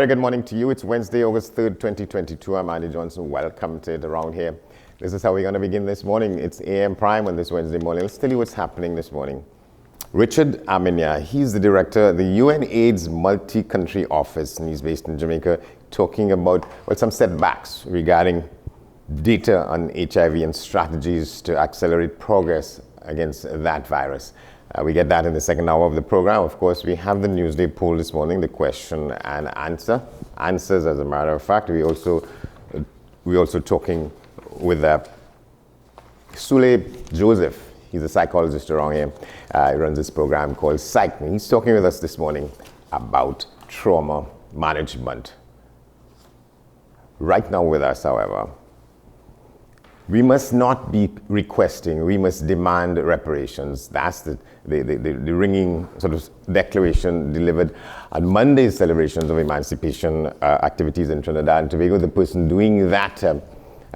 very good morning to you. It's Wednesday, August 3rd, 2022. I'm Andy Johnson. Welcome to it around here. This is how we're going to begin this morning. It's AM Prime on this Wednesday morning. Let's tell you what's happening this morning. Richard Aminia, he's the director of the UNAIDS multi-country office, and he's based in Jamaica, talking about some setbacks regarding data on HIV and strategies to accelerate progress against that virus. We get that in the second hour of the program. Of course, we have the Newsday poll this morning, the question and answers, as a matter of fact. We also talking with Sule Joseph. He's a psychologist around here. He runs this program called Psych. And he's talking with us this morning about trauma management. Right now with us, however, we must not be requesting, we must demand reparations. That's the ringing sort of declaration delivered at Monday's celebrations of emancipation activities in Trinidad and Tobago. The person doing that,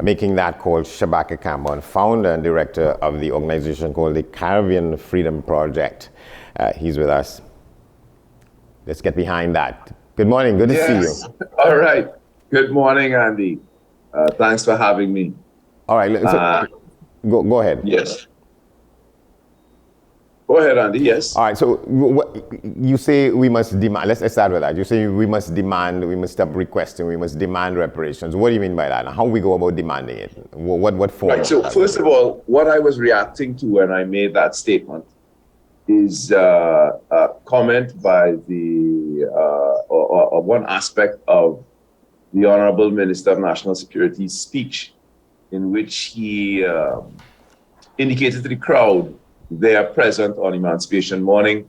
making that call, Shabaka Cameron, founder and director of the organization called the Caribbean Freedom Project. He's with us. Let's get behind that. Good morning, good to see you. All right, good morning, Andy. Thanks for having me. All right, so go ahead. Yes. Go ahead, Andy, yes. All right, so you say we must demand, let's start with that. You say we must demand, we must stop requesting, we must demand reparations. What do you mean by that? How we go about demanding it? What form? Right, so first of all, what I was reacting to when I made that statement is a comment by one aspect of the Honorable Minister of National Security's speech, in which he indicated to the crowd there present on Emancipation Morning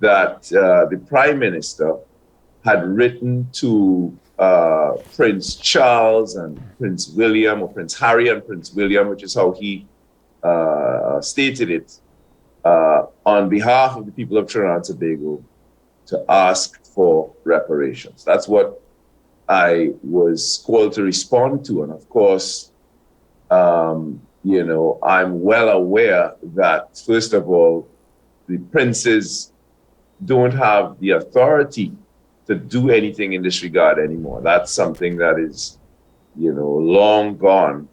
that the Prime Minister had written to Prince Charles and Prince William, or Prince Harry and Prince William, which is how he stated it, on behalf of the people of Trinidad and Tobago to ask for reparations. That's what I was called to respond to. And of course, I'm well aware that, first of all, the princes don't have the authority to do anything in this regard anymore. That's something that is, long gone.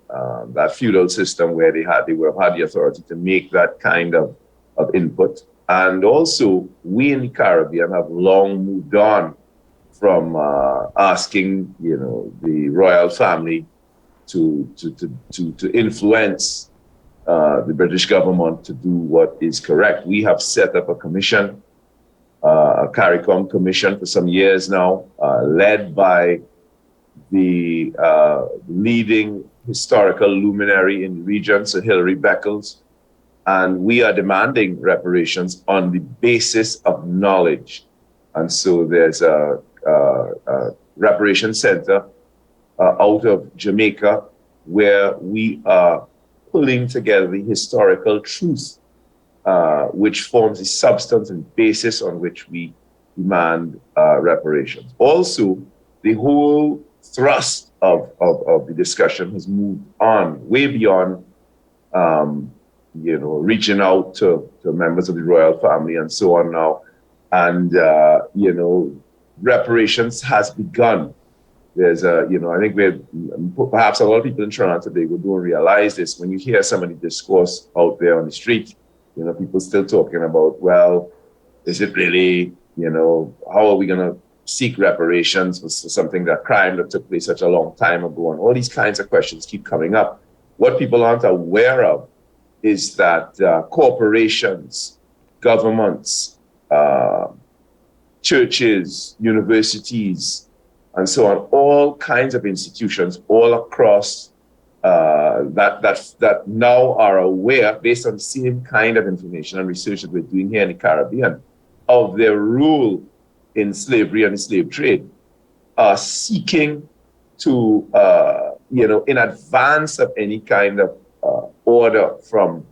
That feudal system where they would have had the authority to make that kind of input. And also, we in the Caribbean have long moved on from asking, the royal family to influence the British government to do what is correct. We have set up a commission, a CARICOM commission for some years now, led by the leading historical luminary in the region, Sir Hilary Beckles, and we are demanding reparations on the basis of knowledge. And so there's a reparation center out of Jamaica, where we are pulling together the historical truth, which forms the substance and basis on which we demand reparations. Also, the whole thrust of the discussion has moved on, way beyond, reaching out to members of the royal family and so on now. And, reparations has begun. There's I think perhaps a lot of people in Trinidad and Tobago don't realize this. When you hear somebody discourse out there on the street, people still talking about, well, is it really, how are we going to seek reparations for something, that crime that took place such a long time ago? And all these kinds of questions keep coming up. What people aren't aware of is that corporations, governments, churches, universities, and so on, all kinds of institutions all across that now are aware, based on the same kind of information and research that we're doing here in the Caribbean, of their role in slavery and the slave trade, are seeking to, in advance of any kind of order from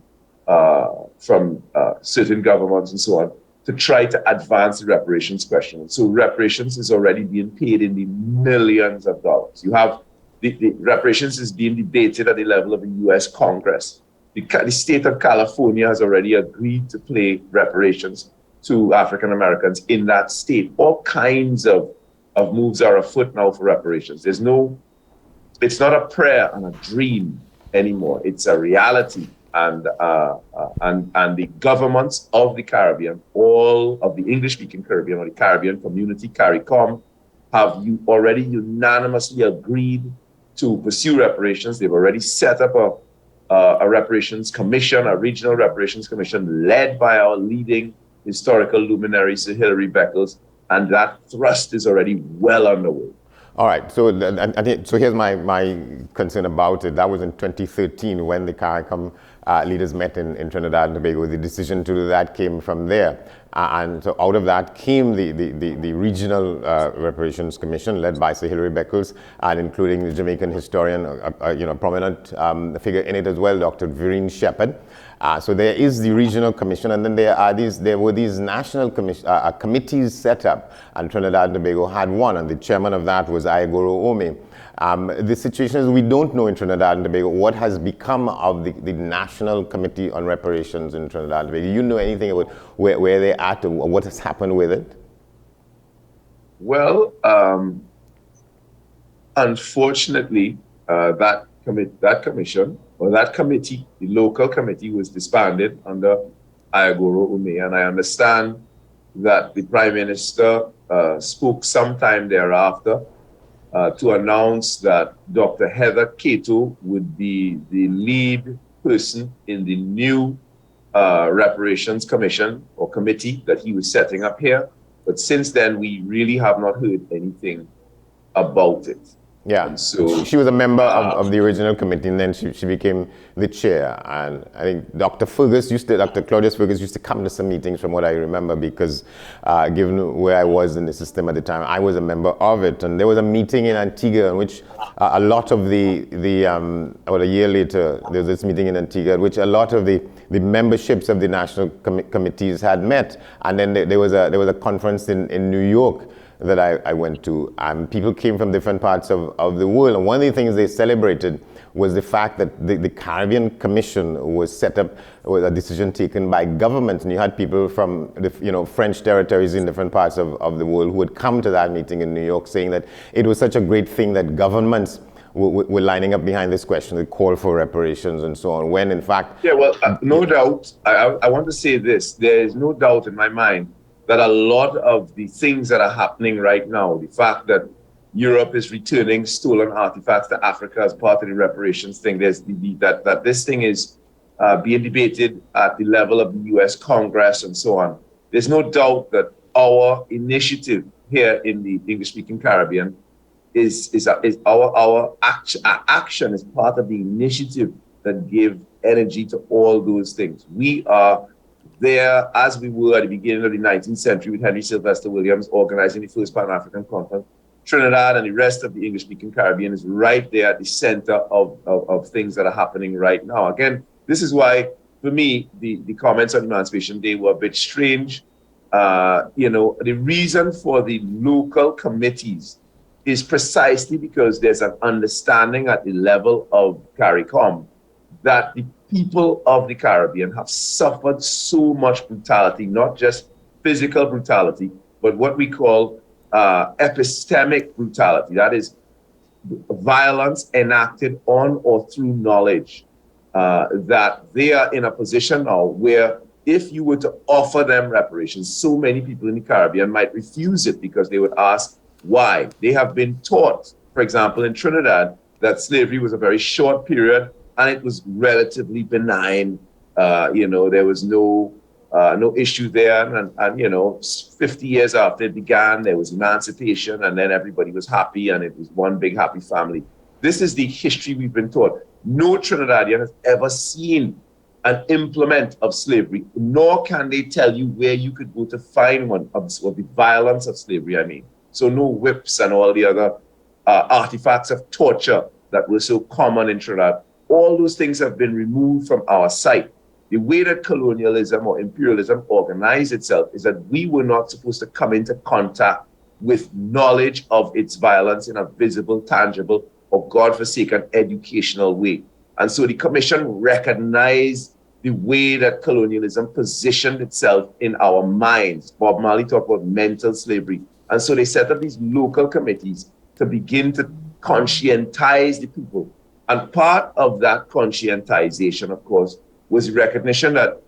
certain governments and so on, to try to advance the reparations question. So reparations is already being paid in the millions of dollars. You have the reparations is being debated at the level of the U.S. Congress. The state of California has already agreed to pay reparations to African Americans in that state. All kinds of of moves are afoot now for reparations. It's not a prayer and a dream anymore. It's a reality. And the governments of the Caribbean, all of the English-speaking Caribbean or the Caribbean community, CARICOM, have already unanimously agreed to pursue reparations. They've already set up a reparations commission, a regional reparations commission led by our leading historical luminary, Sir Hilary Beckles, and that thrust is already well underway. All right, so here's my concern about it. That was in 2013 when the CARICOM leaders met in Trinidad and Tobago. The decision to do that came from there. And so out of that came the Regional Reparations Commission led by Sir Hilary Beckles, and including the Jamaican historian, prominent figure in it as well, Dr. Vereen Shepherd. So there is the regional commission, and then there were these national committees set up, and Trinidad and Tobago had one, and the chairman of that was Ayagoro Ome. The situation is we don't know in Trinidad and Tobago what has become of the National Committee on Reparations in Trinidad and Tobago. Do you know anything about where they're at or what has happened with it? Well, unfortunately, that commission, or that committee, the local committee, was disbanded under Ayagoro Ome, and I understand that the Prime Minister spoke sometime thereafter to announce that Dr. Heather Cato would be the lead person in the new Reparations Commission or committee that he was setting up here. But since then, we really have not heard anything about it. Yeah, and so she was a member of the original committee, and then she became the chair. And I think Dr. Claudius Fergus used to come to some meetings from what I remember, because given where I was in the system at the time, I was a member of it. And there was a meeting in Antigua in which a lot of about a year later, there was this meeting in Antigua in which a lot of the memberships of the national committees had met. And then there was a conference in New York that I went to, and people came from different parts of the world. And one of the things they celebrated was the fact that the Caribbean Commission was set up, was a decision taken by government, and you had people from the French territories in different parts of the world who would come to that meeting in New York, saying that it was such a great thing that governments were lining up behind this question, the call for reparations and so on, when in fact... Yeah, well, no doubt, I want to say this, there is no doubt in my mind that a lot of the things that are happening right now, the fact that Europe is returning stolen artifacts to Africa as part of the reparations thing, that this thing is being debated at the level of the US Congress and so on. There's no doubt that our initiative here in the English-speaking Caribbean is our action is part of the initiative that give energy to all those things. We are there as we were at the beginning of the 19th century with Henry Sylvester Williams organizing the first Pan-African Conference. Trinidad and the rest of the English-speaking Caribbean is right there at the center of things that are happening right now. Again, this is why, for me, the comments on Emancipation Day were a bit strange. The reason for the local committees is precisely because there's an understanding at the level of CARICOM that the people of the Caribbean have suffered so much brutality, not just physical brutality, but what we call epistemic brutality. That is violence enacted on or through knowledge, that they are in a position now where if you were to offer them reparations, so many people in the Caribbean might refuse it because they would ask why. They have been taught, for example, in Trinidad, that slavery was a very short period and it was relatively benign. There was no issue there. And 50 years after it began, there was emancipation, and then everybody was happy, and it was one big happy family. This is the history we've been taught. No Trinidadian has ever seen an implement of slavery, nor can they tell you where you could go to find one of the violence of slavery, I mean. So no whips and all the other artifacts of torture that were so common in Trinidad. All those things have been removed from our sight. The way that colonialism or imperialism organized itself is that we were not supposed to come into contact with knowledge of its violence in a visible, tangible, or godforsaken educational way. And so the commission recognized the way that colonialism positioned itself in our minds. Bob Marley talked about mental slavery. And so they set up these local committees to begin to conscientize the people. And part of that conscientization, of course, was recognition that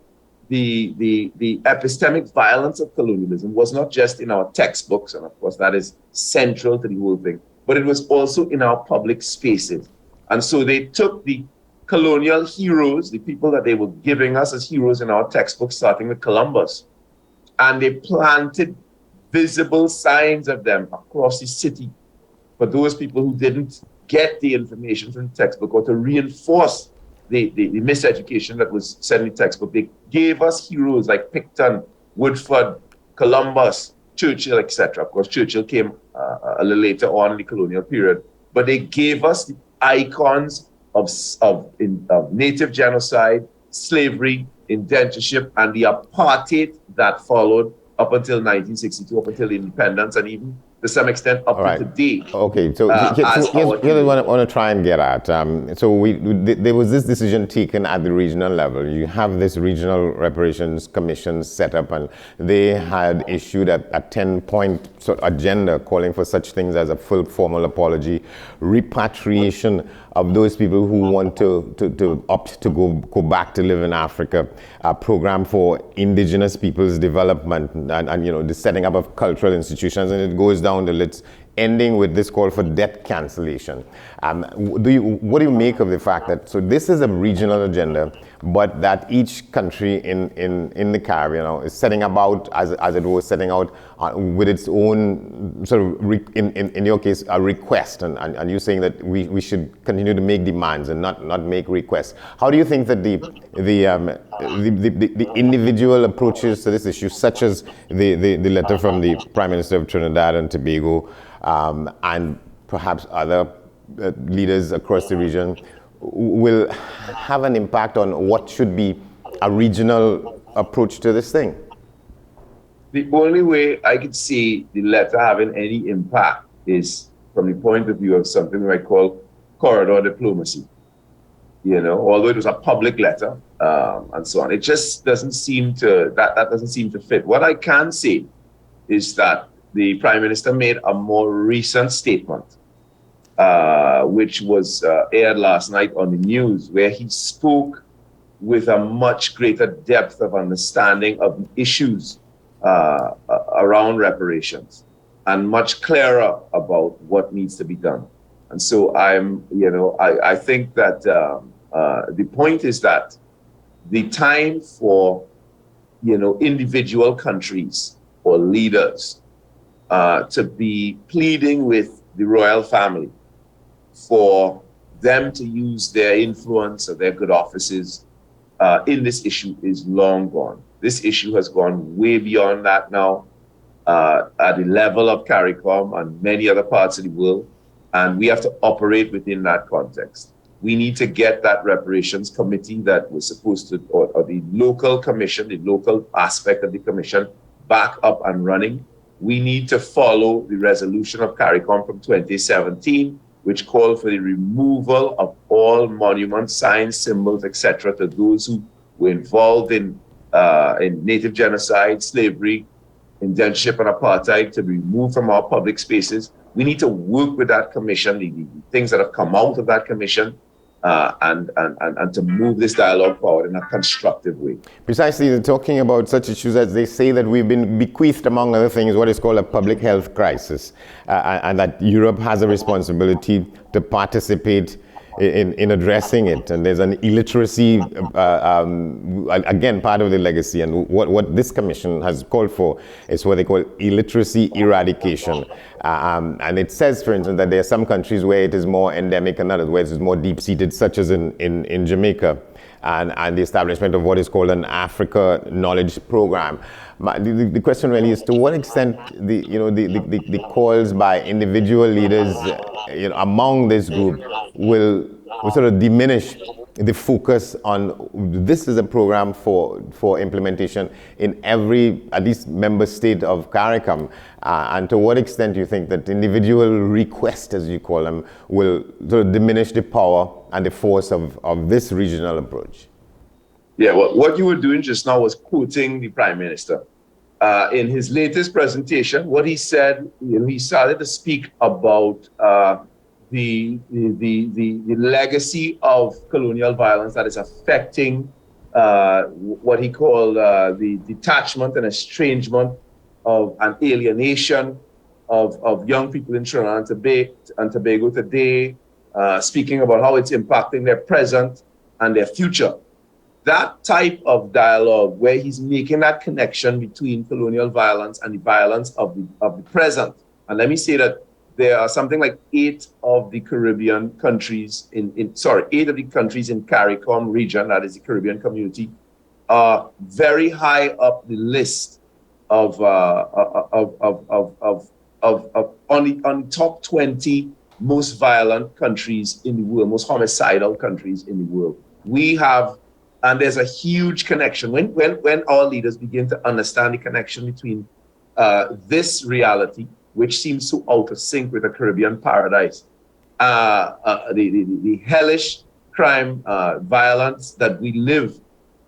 the epistemic violence of colonialism was not just in our textbooks, and of course that is central to the whole thing, but it was also in our public spaces. And so they took the colonial heroes, the people that they were giving us as heroes in our textbooks, starting with Columbus, and they planted visible signs of them across the city for those people who didn't get the information from the textbook, or to reinforce the miseducation that was said in the textbook. They gave us heroes like Picton, Woodford, Columbus, Churchill, etc. Of course, Churchill came a little later on in the colonial period, but they gave us the icons of native genocide, slavery, indentureship, and the apartheid that followed up until 1962, up until independence, and even to some extent up to today. Okay, so here's what I want to try and get at. There was this decision taken at the regional level. You have this regional reparations commission set up, and they had issued a 10-point agenda calling for such things as a full formal apology, repatriation of those people who want to opt to go back to live in Africa, a program for indigenous people's development, and the setting up of cultural institutions, and it goes down the list, ending with this call for debt cancellation. What do you make of the fact that, so this is a regional agenda, but that each country in the Caribbean is setting about, as it was setting out with its own sort of, in your case, a request, and you're saying that we should continue to make demands and not make requests. How do you think that the individual approaches to this issue, such as the letter from the Prime Minister of Trinidad and Tobago, and perhaps other leaders across the region, will have an impact on what should be a regional approach to this thing? The only way I could see the letter having any impact is from the point of view of something I call corridor diplomacy. Although it was a public letter and so on, it just doesn't seem to, that doesn't seem to fit. What I can say is that the Prime Minister made a more recent statement, which was aired last night on the news, where he spoke with a much greater depth of understanding of the issues around reparations, and much clearer about what needs to be done. And so I think that the point is that the time for, individual countries or leaders to be pleading with the royal family for them to use their influence or their good offices in this issue is long gone. This issue has gone way beyond that now at the level of CARICOM and many other parts of the world, and we have to operate within that context. We need to get that reparations committee that was supposed to, or the local commission, the local aspect of the commission, back up and running. We need to follow the resolution of CARICOM from 2017, which called for the removal of all monuments, signs, symbols, etc., to those who were involved in native genocide, slavery, indentureship, and apartheid, to be removed from our public spaces. We need to work with that commission, the things that have come out of that commission, and to move this dialogue forward in a constructive way. Precisely, they're talking about such issues as they say that we've been bequeathed, among other things, what is called a public health crisis, and that Europe has a responsibility to participate in addressing it. And there's an illiteracy, again, part of the legacy. And what this commission has called for is what they call illiteracy eradication. And it says, for instance, that there are some countries where it is more endemic and others where it is more deep-seated, such as in Jamaica, and the establishment of what is called an Africa Knowledge Program. The question really is, to what extent the calls by individual leaders among this group will sort of diminish the focus on this is a program for implementation in every, at least, member state of CARICOM, and to what extent do you think that individual requests, as you call them, will sort of diminish the power and the force of this regional approach? Yeah, well, what you were doing just now was quoting the Prime Minister. in his latest presentation, what he said, he started to speak about the legacy of colonial violence that is affecting what he called the detachment and estrangement of an alienation of young people in Trinidad and Tobago today, speaking about how it's impacting their present and their future. That type of dialogue where he's making that connection between colonial violence and the violence of the present. And let me say that there are something like 8 of the Caribbean countries 8 of the countries in CARICOM region, that is the Caribbean community, are very high up the list of on the top 20 most violent countries in the world, most homicidal countries in the world. We have, and there's a huge connection. When our leaders begin to understand the connection between this reality, which seems so out of sync with a Caribbean paradise, the hellish crime, violence that we live,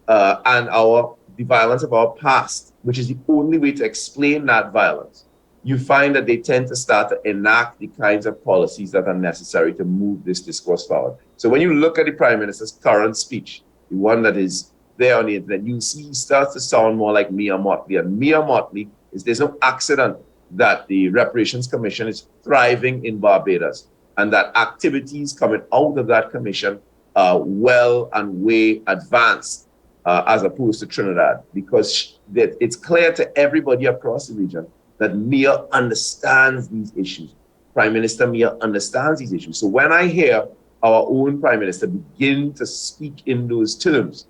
and the violence of our past, which is the only way to explain that violence, you find that they tend to start to enact the kinds of policies that are necessary to move this discourse forward. So when you look at the Prime Minister's current speech, the one that is there on the internet, you see he starts to sound more like Mia Motley. And Mia Motley there's no accident that the Reparations Commission is thriving in Barbados, and that activities coming out of that commission are well and way advanced as opposed to Trinidad, because it's clear to everybody across the region that Mia understands these issues. Prime Minister Mia understands these issues. So when I hear our own Prime Minister begin to speak in those terms,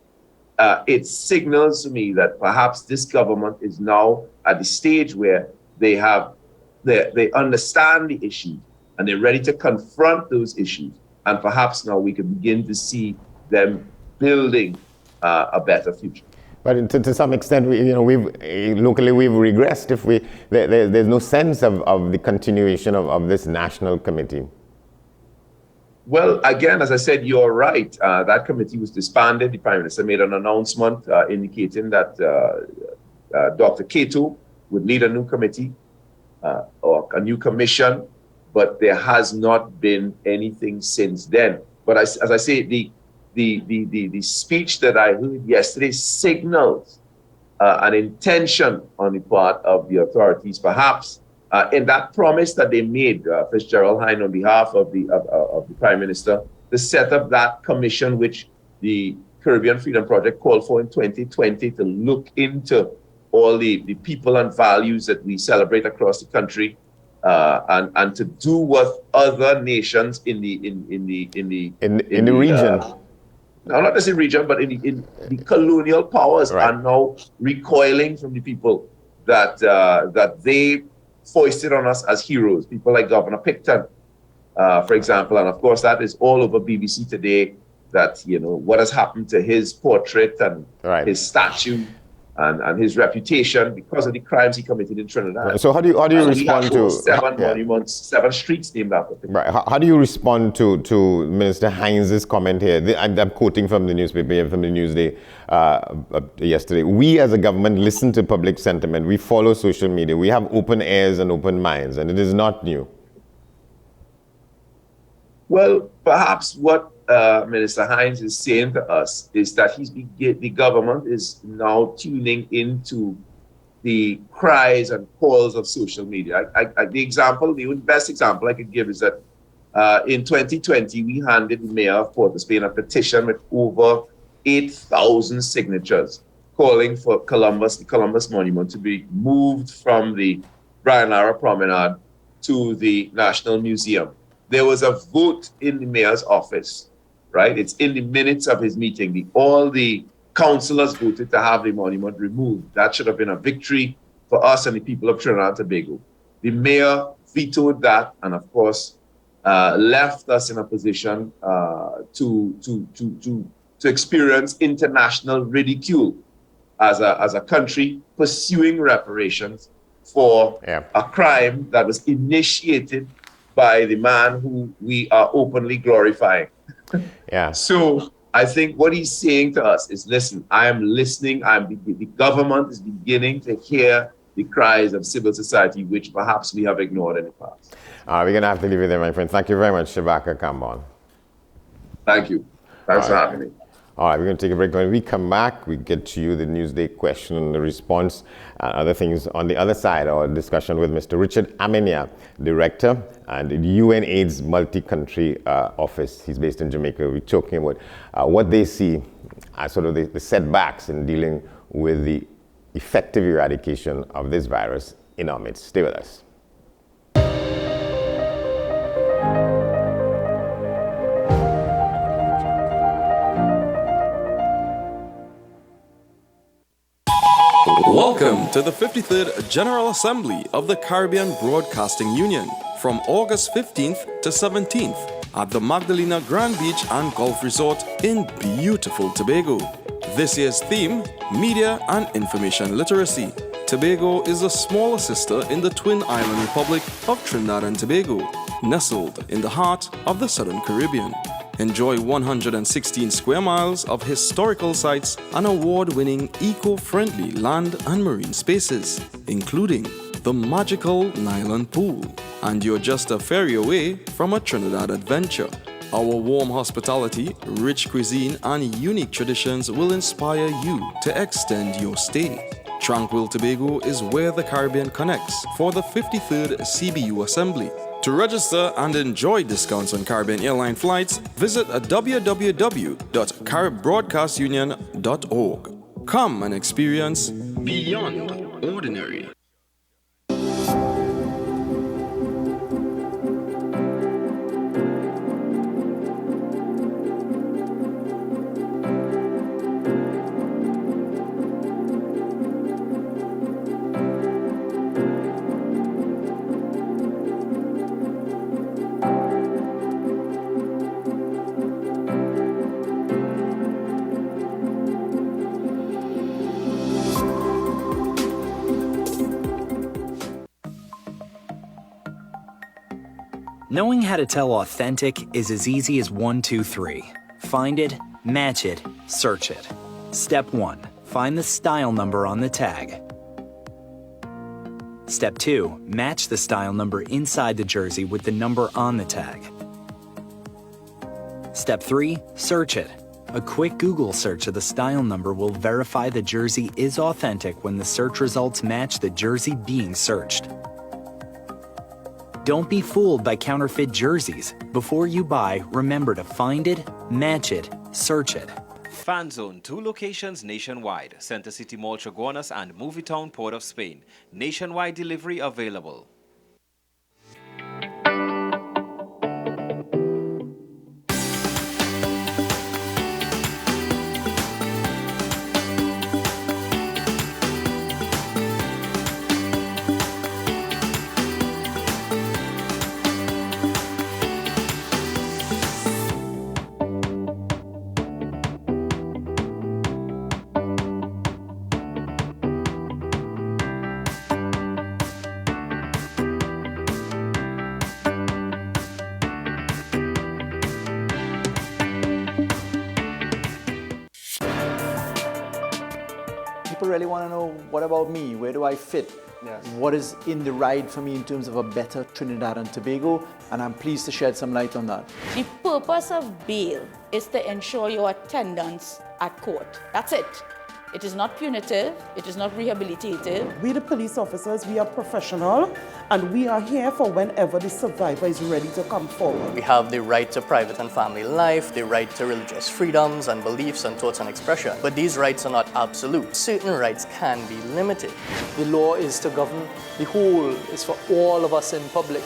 it signals to me that perhaps this government is now at the stage where they understand the issues and they're ready to confront those issues. And perhaps now we can begin to see them building a better future. But to some extent, we've regressed if there's no sense of the continuation of this national committee. Well, again, as I said, you're right. That committee was disbanded. The Prime Minister made an announcement indicating that Dr. Cato would lead a new committee or a new commission, but there has not been anything since then. But as I say, the speech that I heard yesterday signals an intention on the part of the authorities, perhaps in that promise that they made, Fitzgerald Hine, on behalf of the Prime Minister, to set up that commission which the Caribbean Freedom Project called for in 2020 to look into all the people and values that we celebrate across the country, and to do what other nations in the region. Now, not just in region, but in the colonial powers are now recoiling from the people that they foisted on us as heroes. People like Governor Picton, for example, and of course that is all over BBC today. That what has happened to his portrait and his statue and his reputation because of the crimes he committed in Trinidad. So how do you respond to 7 monuments, 7 streets named after him? Right. How do you respond to Minister Hines's comment here? I'm quoting from the newspaper, from the Newsday yesterday. We as a government listen to public sentiment. We follow social media. We have open ears and open minds, and it is not new. Well, perhaps what Minister Hines is saying to us is that the government is now tuning into the cries and calls of social media. The best example I could give is that in 2020, we handed the mayor of Port of Spain a petition with over 8,000 signatures calling for the Columbus Monument to be moved from the Brian Lara Promenade to the National Museum. There was a vote in the mayor's office, right? It's in the minutes of his meeting. All the councillors voted to have the monument removed. That should have been a victory for us and the people of Trinidad and Tobago. The mayor vetoed that, and of course, left us in a position to experience international ridicule as a country pursuing reparations for a crime that was initiated by the man who we are openly glorifying. So I think what he's saying to us is, listen, I am listening. The government is beginning to hear the cries of civil society, which perhaps we have ignored in the past. We're going to have to leave it there, my friend. Thank you very much, Shabaka Kambon. Thank you. Thanks for having me. All right, we're going to take a break. When we come back, we get to you the Newsday question and the response, other things on the other side, our discussion with Mr. Richard Amenia, Director and UNAIDS Multi-Country Office. He's based in Jamaica. We're talking about what they see as sort of the setbacks in dealing with the effective eradication of this virus in our midst. Stay with us. Welcome to the 53rd General Assembly of the Caribbean Broadcasting Union from August 15th to 17th at the Magdalena Grand Beach and Golf Resort in beautiful Tobago. This year's theme, Media and Information Literacy. Tobago is a smaller sister in the twin island republic of Trinidad and Tobago, nestled in the heart of the Southern Caribbean. Enjoy 116 square miles of historical sites and award-winning eco-friendly land and marine spaces, including the magical Nylon Pool. And you're just a ferry away from a Trinidad adventure. Our warm hospitality, rich cuisine, and unique traditions will inspire you to extend your stay. Tranquil Tobago is where the Caribbean connects for the 53rd CBU Assembly. To register and enjoy discounts on Caribbean airline flights, visit www.caribbroadcastunion.org. Come and experience Beyond Ordinary. Knowing how to tell authentic is as easy as 1, 2, 3. Find it, match it, search it. Step 1. Find the style number on the tag. Step 2. Match the style number inside the jersey with the number on the tag. Step 3. Search it. A quick Google search of the style number will verify the jersey is authentic when the search results match the jersey being searched. Don't be fooled by counterfeit jerseys. Before you buy, remember to find it, match it, search it. Fan Zone, 2 locations nationwide. Center City Mall, Chaguanas and Movietown, Port of Spain. Nationwide delivery available. People really want to know, what about me? Where do I fit? Yes. What is in the ride for me in terms of a better Trinidad and Tobago? And I'm pleased to shed some light on that. The purpose of bail is to ensure your attendance at court. That's it. It is not punitive, it is not rehabilitative. We the police officers, we are professional and we are here for whenever the survivor is ready to come forward. We have the right to private and family life, the right to religious freedoms and beliefs and thoughts and expression. But these rights are not absolute. Certain rights can be limited. The law is to govern the whole, is for all of us in public.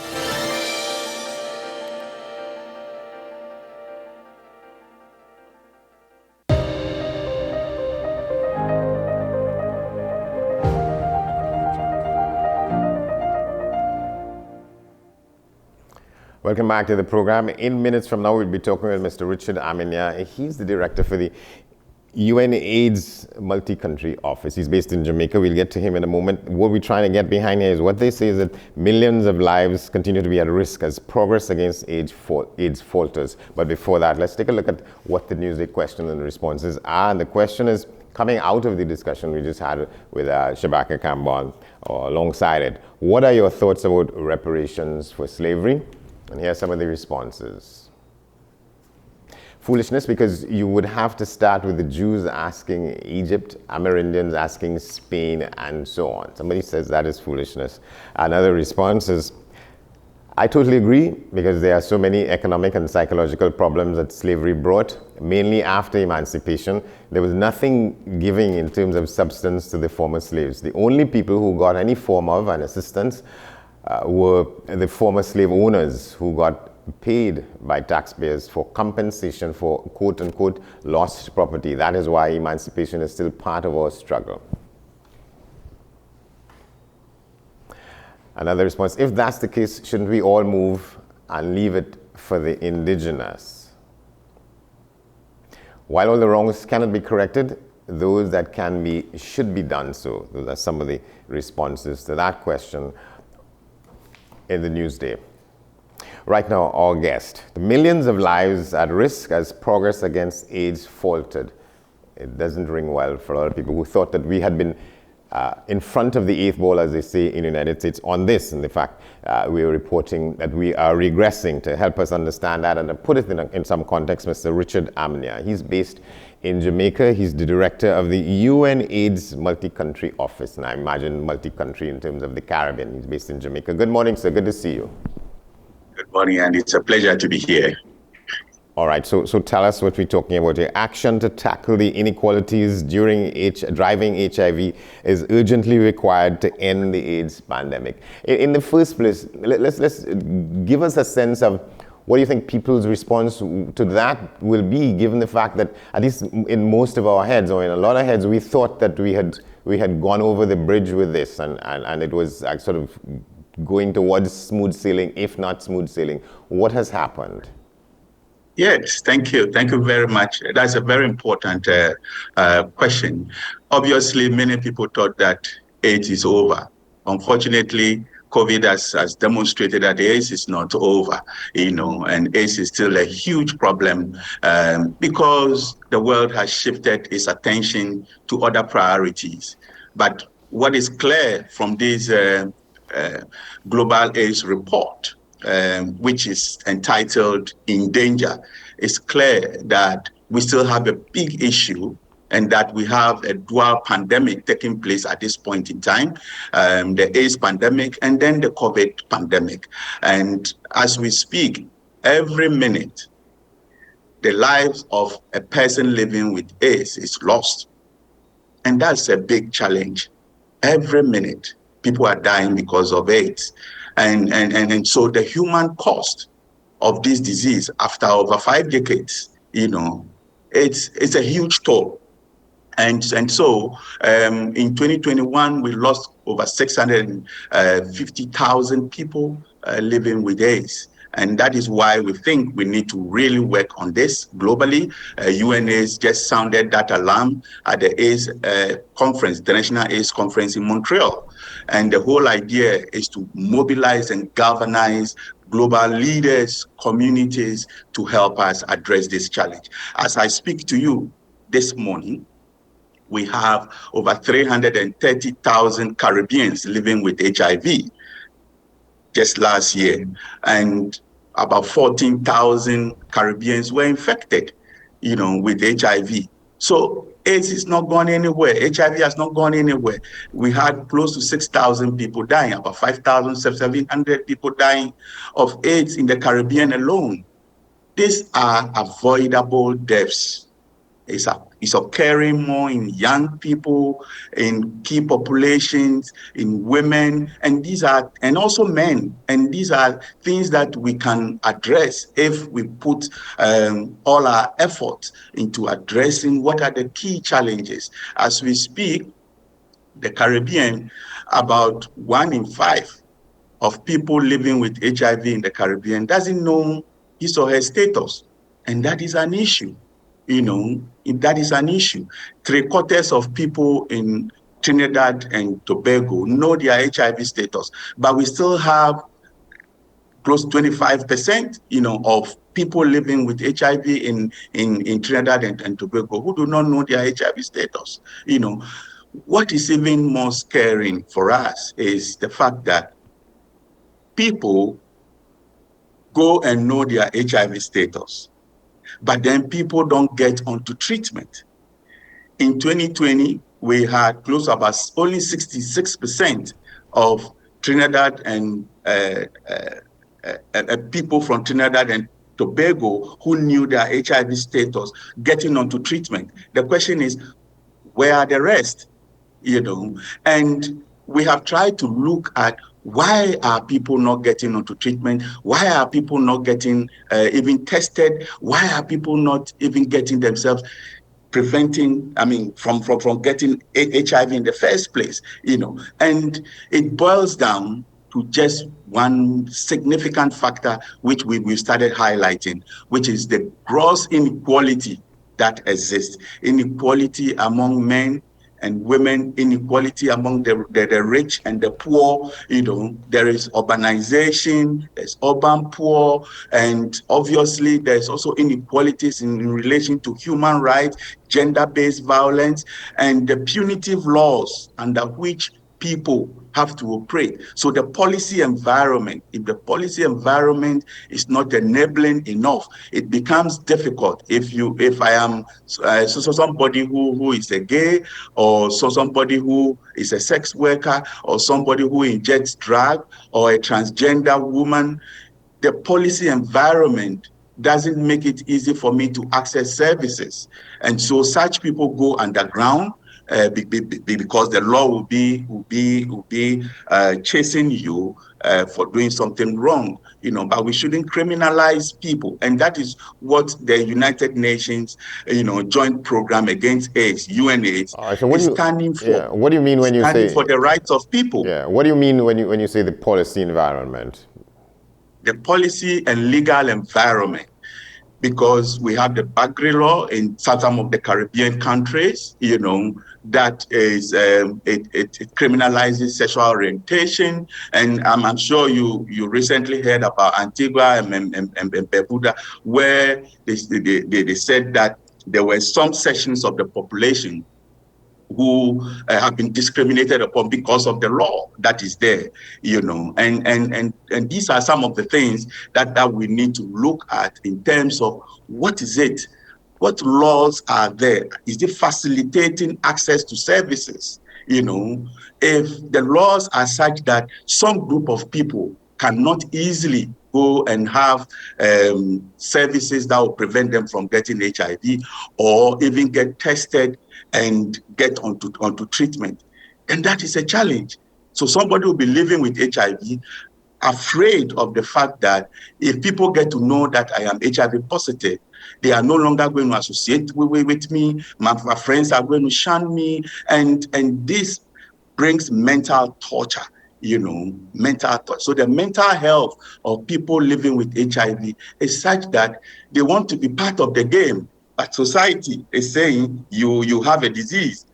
Welcome back to the program. In minutes from now, we'll be talking with Mr. Richard Amenia. He's the director for the UNAIDS Multi-Country Office. He's based in Jamaica. We'll get to him in a moment. What we're trying to get behind here is what they say is that millions of lives continue to be at risk as progress against AIDS falters. But before that, let's take a look at what the Newsday question and responses are. And the question is, coming out of the discussion we just had with Shabaka Campbell or alongside it, what are your thoughts about reparations for slavery? And here are some of the responses. Foolishness, because you would have to start with the Jews asking Egypt, Amerindians asking Spain, and so on. Somebody says that is foolishness. Another response is, I totally agree, because there are so many economic and psychological problems that slavery brought, mainly after emancipation. There was nothing giving in terms of substance to the former slaves. The only people who got any form of an assistance were the former slave owners, who got paid by taxpayers for compensation for quote-unquote lost property. That is why emancipation is still part of our struggle. Another response, if that's the case, shouldn't we all move and leave it for the indigenous? While all the wrongs cannot be corrected, those that can be should be done so. Those are some of the responses to that question in the Newsday. Right now, our guest, the millions of lives at risk as progress against AIDS faltered. It doesn't ring well for a lot of people who thought that we had been in front of the eighth ball, as they say in the United States, on this. And in fact, we are reporting that we are regressing. To help us understand that and to put it in some context, Mr. Richard Amplia. He's based in Jamaica. He's the director of the UN AIDS multi-country office. And I imagine multi-country in terms of the Caribbean. He's based in Jamaica. Good morning, sir. Good to see you. Good morning, and it's a pleasure to be here. All right, so tell us what we're talking about here. Action to tackle the inequalities during driving HIV is urgently required to end the AIDS pandemic. In the first place, let's give us a sense of what do you think people's response to that will be, given the fact that, at least in most of our heads, or in a lot of heads, we thought that we had gone over the bridge with this, and it was sort of going towards smooth sailing, if not smooth sailing. What has happened? Yes, thank you. Thank you very much. That's a very important question. Obviously, many people thought that AIDS is over. Unfortunately, COVID has demonstrated that AIDS is not over, and AIDS is still a huge problem because the world has shifted its attention to other priorities. But what is clear from this Global AIDS report, which is entitled In Danger, it's clear that we still have a big issue and that we have a dual pandemic taking place at this point in time, the AIDS pandemic and then the COVID pandemic. And as we speak, every minute, the lives of a person living with AIDS is lost. And that's a big challenge. Every minute, people are dying because of AIDS. And so the human cost of this disease after over 5 decades, it's a huge toll. And so in 2021, we lost over 650,000 people living with AIDS. And that is why we think we need to really work on this globally. UNAIDS just sounded that alarm at the AIDS conference, the National AIDS Conference in Montreal. And the whole idea is to mobilize and galvanize global leaders, communities to help us address this challenge. As I speak to you this morning, we have over 330,000 Caribbeans living with HIV just last year, and about 14,000 Caribbeans were infected, with HIV. So AIDS is not going anywhere. HIV has not gone anywhere. We had close to 6,000 people dying, about 5,700 people dying of AIDS in the Caribbean alone. These are avoidable deaths. It's occurring more in young people, in key populations, in women, and also men. And these are things that we can address if we put all our efforts into addressing what are the key challenges. As we speak, the Caribbean, about 1 in 5 of people living with HIV in the Caribbean doesn't know his or her status, and that is an issue. That is an issue. 3/4 of people in Trinidad and Tobago know their HIV status, but we still have close to 25%, of people living with HIV in Trinidad and Tobago who do not know their HIV status. What is even more scaring for us is the fact that people go and know their HIV status, but then people don't get onto treatment. In 2020, we had close to about only 66% of Trinidad and people from Trinidad and Tobago who knew their HIV status getting onto treatment. The question is, where are the rest? And we have tried to look at why are people not getting onto treatment? Why are people not getting even tested? Why are people not even getting themselves preventing, from getting HIV in the first place? And it boils down to just one significant factor, which we started highlighting, which is the gross inequality that exists. Inequality among men and women, inequality among the rich and the poor. There is urbanization, there's urban poor, and obviously there's also inequalities in relation to human rights, gender-based violence, and the punitive laws under which people have to operate. So the policy environment, if the policy environment is not enabling enough, it becomes difficult. If I am somebody who is a gay, or somebody who is a sex worker, or somebody who injects drug, or a transgender woman, the policy environment doesn't make it easy for me to access services. And so such people go underground, because the law will be chasing you for doing something wrong, but we shouldn't criminalize people. And that is what the United Nations, joint program against AIDS, UNAIDS, is standing for. Yeah. What do you mean when you say for the rights of people? Yeah. What do you mean when you say the policy environment? The policy and legal environment. Because we have the Bagri law in some of the Caribbean countries, that is it criminalizes sexual orientation, and I'm sure you recently heard about Antigua and Barbuda, where they said that there were some sections of the population who have been discriminated upon because of the law that is there, and these are some of the things that we need to look at in terms of what laws are there? Is it facilitating access to services? If the laws are such that some group of people cannot easily go and have services that will prevent them from getting HIV, or even get tested and get onto treatment, and that is a challenge. So somebody will be living with HIV, afraid of the fact that if people get to know that I am HIV positive, they are no longer going to associate with me, my friends are going to shun me, and this brings mental torture, mental torture. So the mental health of people living with HIV is such that they want to be part of the game, but society is saying you have a disease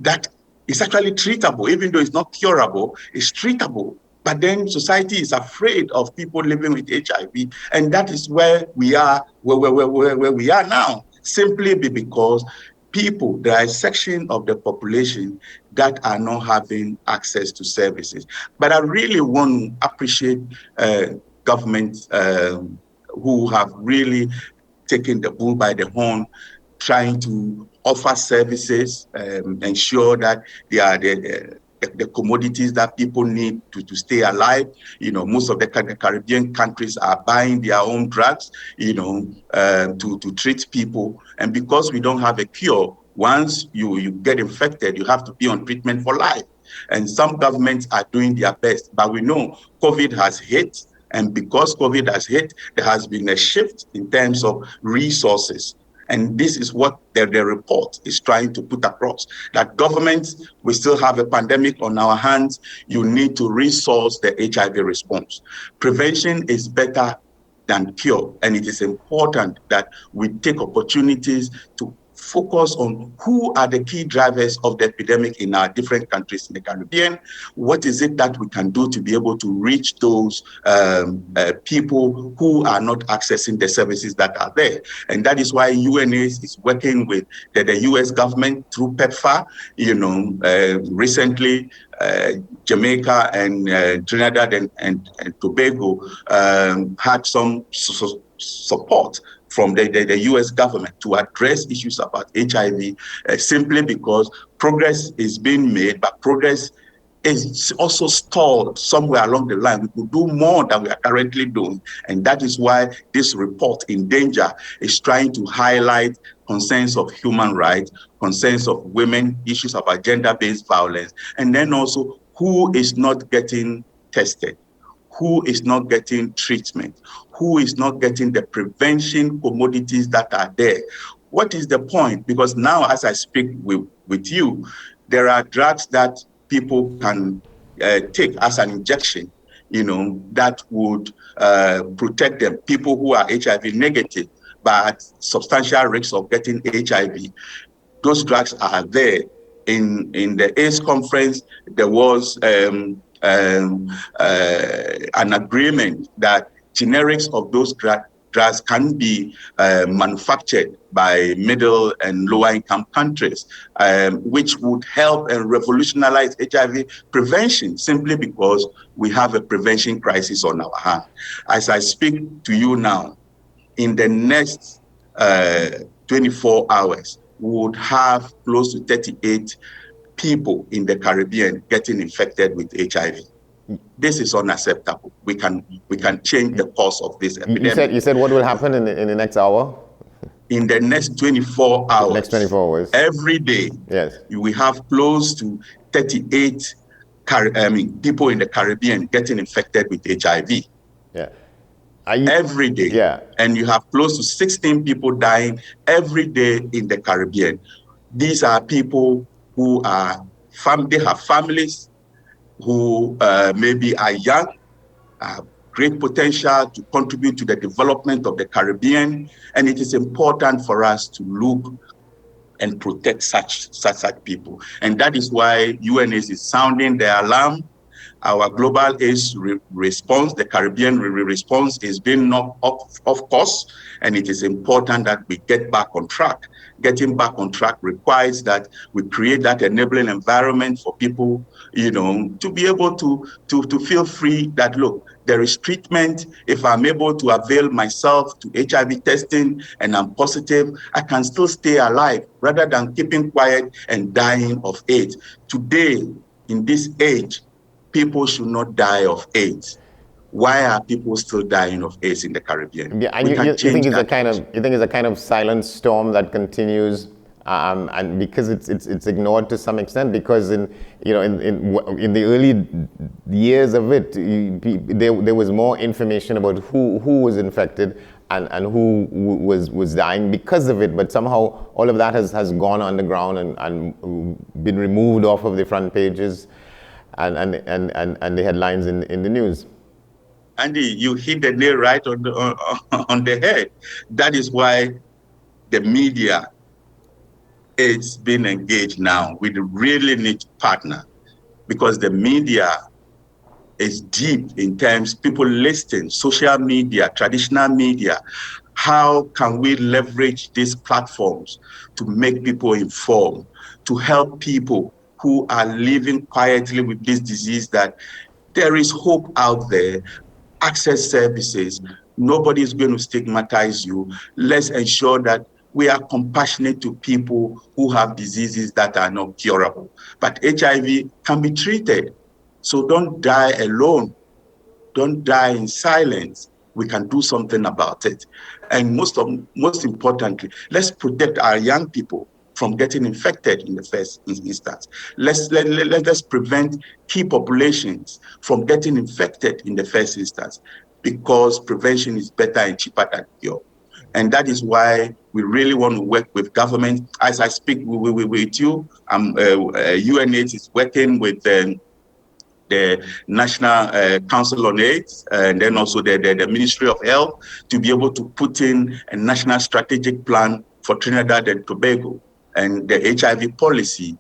that is actually treatable, even though it's not curable, it's treatable. But then society is afraid of people living with HIV, and that is where we are, where we are now, simply because there are a section of the population that are not having access to services. But I really want to appreciate governments who have really taken the bull by the horn, trying to offer services, ensure that they are the commodities that people need to stay alive. Most of the Caribbean countries are buying their own drugs, to treat people. And because we don't have a cure, once you get infected, you have to be on treatment for life. And some governments are doing their best, but we know COVID has hit. And because COVID has hit, there has been a shift in terms of resources. And this is what the report is trying to put across, that governments, we still have a pandemic on our hands. You need to resource the HIV response. Prevention is better than cure. And it is important that we take opportunities to focus on who are the key drivers of the epidemic in our different countries in the Caribbean. What is it that we can do to be able to reach those people who are not accessing the services that are there? And that is why UNAIDS is working with the US government through PEPFAR. Recently, Jamaica and Trinidad and Tobago had some support from the US government to address issues about HIV, simply because progress is being made, but progress is also stalled somewhere along the line. We could do more than we are currently doing. And that is why this report, In Danger, is trying to highlight concerns of human rights, concerns of women, issues about gender-based violence, and then also who is not getting tested, who is not getting treatment, who is not getting the prevention commodities that are there. What is the point? Because now, as I speak with you, there are drugs that people can take as an injection, that would protect them. People who are HIV negative, but at substantial risks of getting HIV. Those drugs are there. In the AIDS conference, there was an agreement that generics of those drugs can be manufactured by middle and lower income countries, which would help and revolutionize HIV prevention, simply because we have a prevention crisis on our hands. As I speak to you now, in the next 24 hours, we would have close to 38 people in the Caribbean getting infected with HIV. This is unacceptable. We can change the course of this epidemic. You said what will happen in the next hour? In the next 24 hours. Next 24 hours. Every day. Yes. We have close to 38 people in the Caribbean getting infected with HIV. Yeah. Every day. Yeah. And you have close to 16 people dying every day in the Caribbean. These are people who are they have families, who maybe are young, have great potential to contribute to the development of the Caribbean. And it is important for us to look and protect such people. And that is why UNAIDS is sounding the alarm. Our global AIDS response, the Caribbean response, is being knocked off course, and it is important that we get back on track. Getting back on track requires that we create that enabling environment for people, to be able to feel free that, look, there is treatment. If I'm able to avail myself to HIV testing and I'm positive, I can still stay alive rather than keeping quiet and dying of AIDS. Today, in this age, people should not die of AIDS. Why are people still dying of AIDS in the Caribbean? Yeah, and you think it's a kind of silent storm that continues, and because it's ignored to some extent, because in the early years of it, there was more information about who was infected and who was dying because of it, but somehow all of that has gone underground and been removed off of the front pages and the headlines in the news. Andy, you hit the nail right on the head. That is why the media is being engaged now. We really need to partner, because the media is deep in terms, people listen, social media, traditional media. How can we leverage these platforms to make people informed, to help people who are living quietly with this disease, that there is hope out there, access services, nobody is going to stigmatize you. Let's ensure that we are compassionate to people who have diseases that are not curable. But HIV can be treated. So don't die alone. Don't die in silence. We can do something about it. And most importantly, let's protect our young people from getting infected in the first instance. Let's prevent key populations from getting infected in the first instance, because prevention is better and cheaper than cure. And that is why we really want to work with government. As I speak with you, UNAIDS is working with the National Council on AIDS, and then also the Ministry of Health, to be able to put in a national strategic plan for Trinidad and Tobago, and the HIV policy,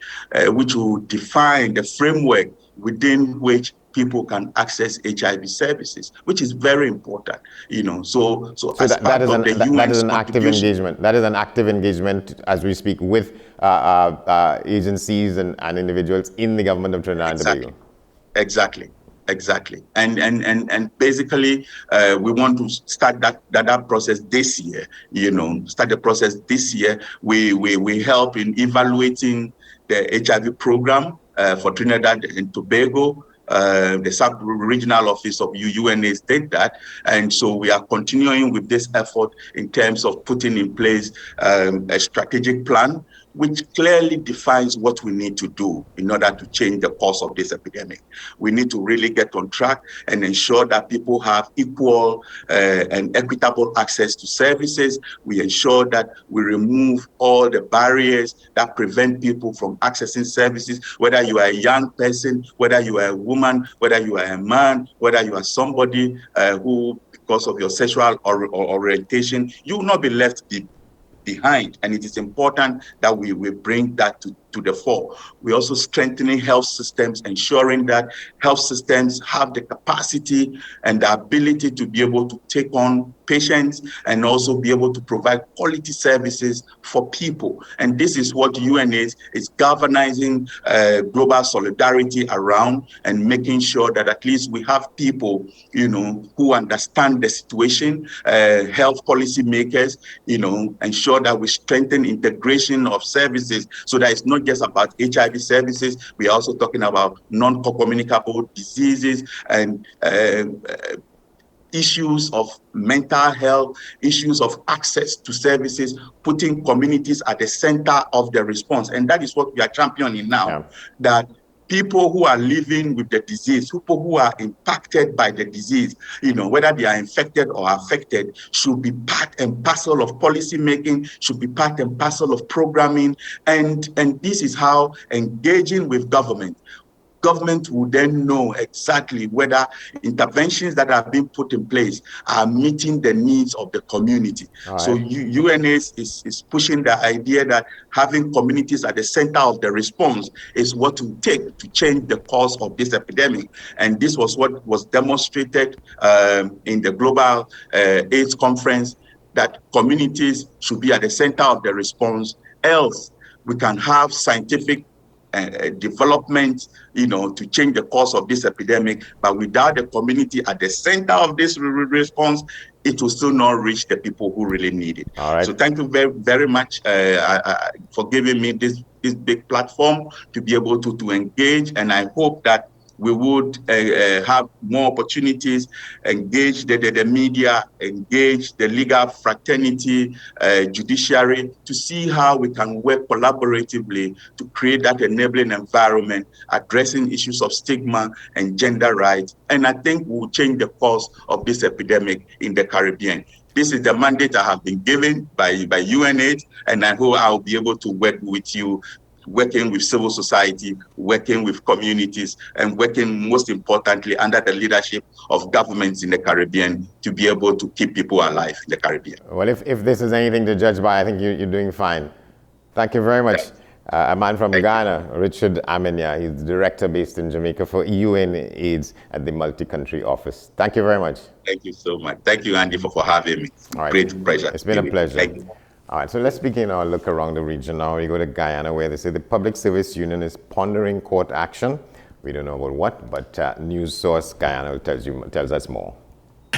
which will define the framework within which people can access HIV services, which is very important, So that is an active engagement. That is an active engagement as we speak with agencies and individuals in the government of Trinidad and Tobago. Exactly. And basically, we want to start that process this year. Start the process this year. We help in evaluating the HIV program for Trinidad and Tobago. The sub-regional office of UNAIDS did that. And so we are continuing with this effort in terms of putting in place a strategic plan, which clearly defines what we need to do in order to change the course of this epidemic. We need to really get on track and ensure that people have equal and equitable access to services. We ensure that we remove all the barriers that prevent people from accessing services, whether you are a young person, whether you are a woman, whether you are a man, whether you are somebody who, because of your sexual orientation, you will not be left behind. And it is important that we bring that to the fore. We're also strengthening health systems, ensuring that health systems have the capacity and the ability to be able to take on patients and also be able to provide quality services for people. And this is what UNAIDS is galvanizing global solidarity around, and making sure that at least we have people, who understand the situation, health policy makers, ensure that we strengthen integration of services so that it's not just about HIV services. We are also talking about non-communicable diseases and issues of mental health, issues of access to services, putting communities at the center of the response. And that is what we are championing now, that people who are living with the disease, people who are impacted by the disease, whether they are infected or affected, should be part and parcel of policy making, should be part and parcel of programming. And this is how engaging with government will then know exactly whether interventions that are being put in place are meeting the needs of the community. Right. So UNAIDS is pushing the idea that having communities at the center of the response is what will take to change the course of this epidemic. And this was what was demonstrated in the Global AIDS Conference, that communities should be at the center of the response. Else, we can have scientific development, to change the course of this epidemic, but without the community at the center of this response, it will still not reach the people who really need it. All right. So thank you very, very much for giving me this big platform to be able to engage, and I hope that we would have more opportunities, engage the media, engage the legal fraternity, judiciary, to see how we can work collaboratively to create that enabling environment, addressing issues of stigma and gender rights. And I think we'll change the course of this epidemic in the Caribbean. This is the mandate I have been given by UNAIDS, and I hope I'll be able to work with you, working with civil society, working with communities, and working most importantly under the leadership of governments in the Caribbean to be able to keep people alive in the Caribbean. Well, if this is anything to judge by, I think you're doing fine. Thank you very much. A man from Ghana, Richard Amenya. He's director based in Jamaica for UNAIDS at the multi-country office. Thank you very much. Thank you so much. Thank you, Andy, for having me. All right. Great pleasure. It's been a pleasure. Thank you. All right, so let's begin our look around the region now. We go to Guyana, where they say the Public Service Union is pondering court action. We don't know about what, but news source Guyana tells us more.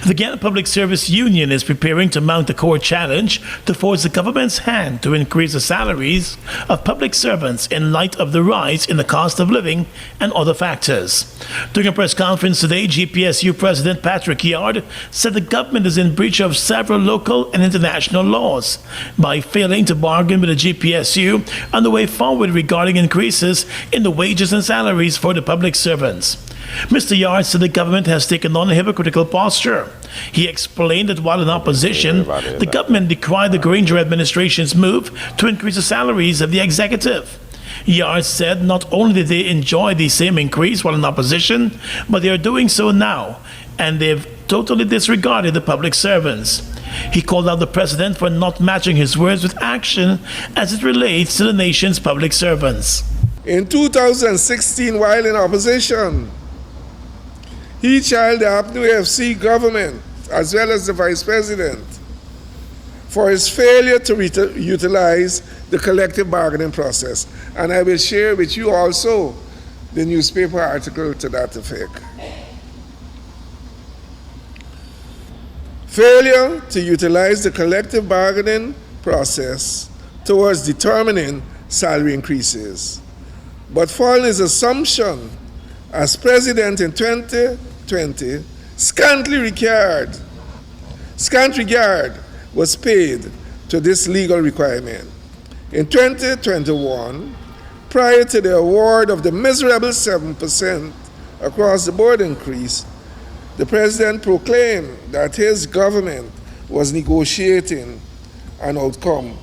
The Guyana Public Service Union is preparing to mount a court challenge to force the government's hand to increase the salaries of public servants in light of the rise in the cost of living and other factors. During a press conference today, GPSU President Patrick Yard said the government is in breach of several local and international laws by failing to bargain with the GPSU on the way forward regarding increases in the wages and salaries for the public servants. Mr. Yard said the government has taken on a hypocritical posture. He explained that while in opposition, the government decried the Granger administration's move to increase the salaries of the executive. Yard said not only did they enjoy the same increase while in opposition, but they are doing so now, and they've totally disregarded the public servants. He called out the president for not matching his words with action as it relates to the nation's public servants. In 2016, while in opposition, he challenged the AFC government as well as the vice president for his failure to utilize the collective bargaining process. And I will share with you also the newspaper article to that effect. Failure to utilize the collective bargaining process towards determining salary increases. But following his assumption as president in 2020, scant regard was paid to this legal requirement. In 2021, prior to the award of the miserable 7% across the board increase, the president proclaimed that his government was negotiating an outcome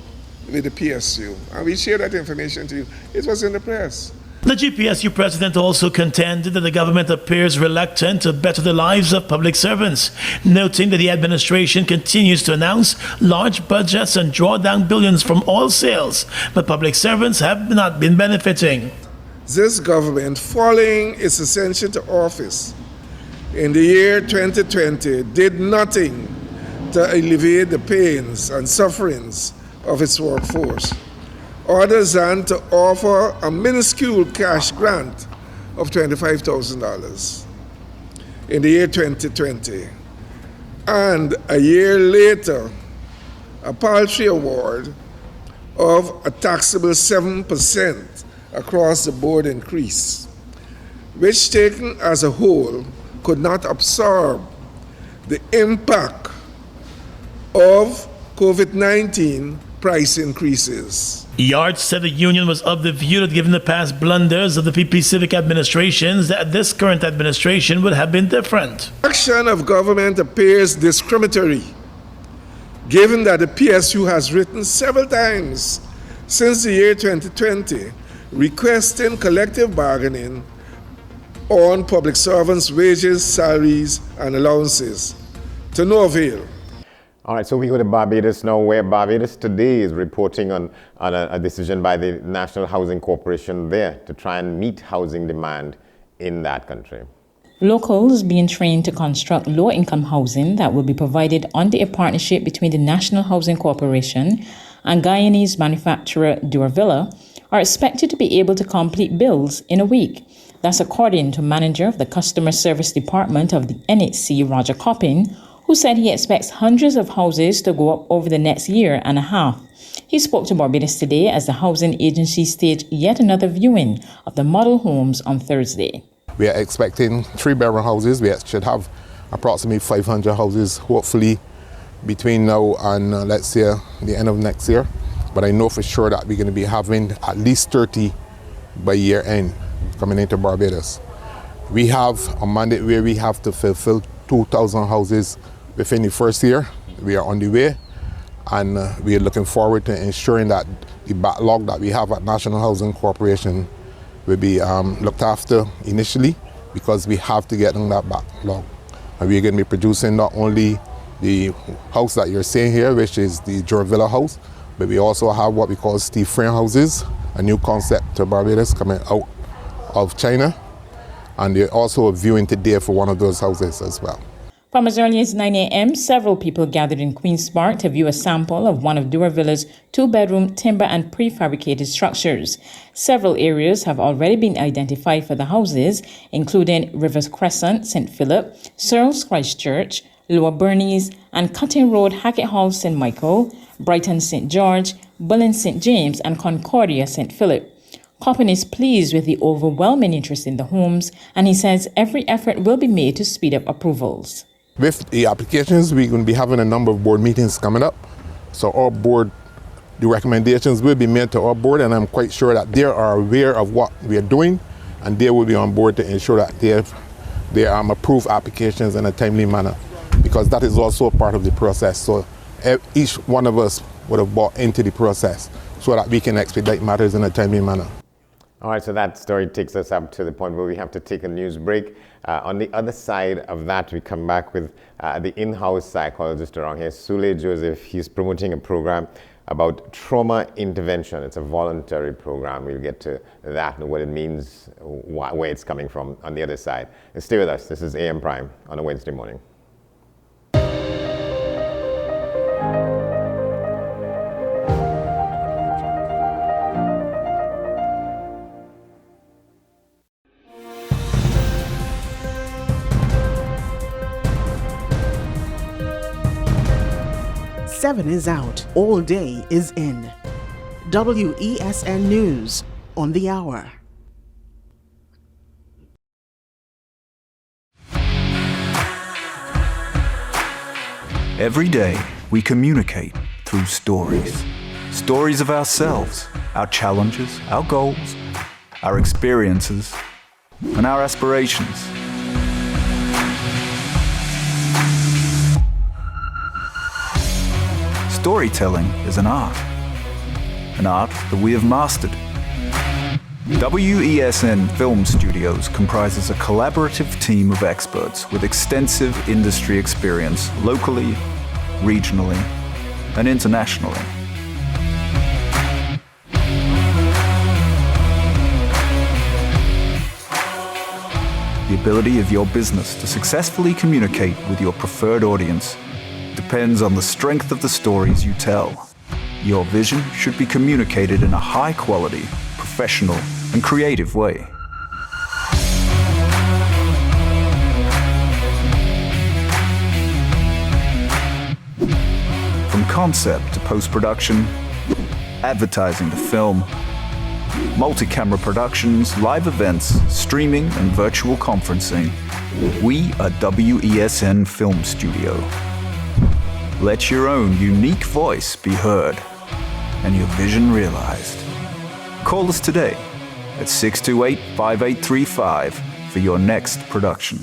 with the PSU. And we share that information to you. It was in the press. The GPSU president also contended that the government appears reluctant to better the lives of public servants, noting that the administration continues to announce large budgets and draw down billions from oil sales, but public servants have not been benefiting. This government, following its ascension to office in the year 2020, did nothing to alleviate the pains and sufferings of its workforce, other than to offer a minuscule cash grant of $25,000 in the year 2020. And a year later, a paltry award of a taxable 7% across the board increase, which taken as a whole could not absorb the impact of COVID-19 price increases. Yard said the union was of the view that given the past blunders of the PP civic administrations, that this current administration would have been different. Action of government appears discriminatory, given that the PSU has written several times since the year 2020 requesting collective bargaining on public servants' wages, salaries, and allowances, to no avail. All right, so we go to Barbados now, where Barbados today is reporting on a decision by the National Housing Corporation there to try and meet housing demand in that country. Locals being trained to construct low-income housing that will be provided under a partnership between the National Housing Corporation and Guyanese manufacturer Duravilla are expected to be able to complete builds in a week. That's according to manager of the Customer Service Department of the NHC, Roger Coppin, who said he expects hundreds of houses to go up over the next year and a half. He spoke to Barbados Today as the housing agency staged yet another viewing of the model homes on Thursday. We are expecting 3-bedroom houses. We should have approximately 500 houses, hopefully between now and let's say the end of next year. But I know for sure that we're going to be having at least 30 by year end coming into Barbados. We have a mandate where we have to fulfill 2,000 houses within the first year. We are on the way, and we are looking forward to ensuring that the backlog that we have at National Housing Corporation will be looked after initially, because we have to get on that backlog. And we're going to be producing not only the house that you're seeing here, which is the Duravilla house, but we also have what we call steel frame houses, a new concept to Barbados coming out of China. And they're also viewing today for one of those houses as well. From as early as 9 a.m., several people gathered in Queen's Park to view a sample of one of Duravilla's 2-bedroom timber and prefabricated structures. Several areas have already been identified for the houses, including Rivers Crescent, St. Philip, Searles Christchurch, Lower Bernese, and Cutting Road, Hackett Hall, St. Michael, Brighton, St. George, Bullen, St. James, and Concordia, St. Philip. Coppin is pleased with the overwhelming interest in the homes, and he says every effort will be made to speed up approvals. With the applications, we're going to be having a number of board meetings coming up. So our board, the recommendations will be made to our board, and I'm quite sure that they are aware of what we are doing, and they will be on board to ensure that they approve applications in a timely manner, because that is also a part of the process. So each one of us would have bought into the process so that we can expedite matters in a timely manner. All right, so that story takes us up to the point where we have to take a news break. On the other side of that, we come back with the in-house psychologist around here, Sule Joseph. He's promoting a program about trauma intervention. It's a voluntary program. We'll get to that and what it means, where it's coming from on the other side. And stay with us. This is AM Prime on a Wednesday morning. Seven is out, all day is in. WESN News on the hour. Every day, we communicate through stories. Stories of ourselves, our challenges, our goals, our experiences, and our aspirations. Storytelling is an art that we have mastered. WESN Film Studios comprises a collaborative team of experts with extensive industry experience locally, regionally, and internationally. The ability of your business to successfully communicate with your preferred audience depends on the strength of the stories you tell. Your vision should be communicated in a high-quality, professional, and creative way. From concept to post-production, advertising to film, multi-camera productions, live events, streaming, and virtual conferencing, we are WESN Film Studio. Let your own unique voice be heard and your vision realized. Call us today at 628-5835 for your next production.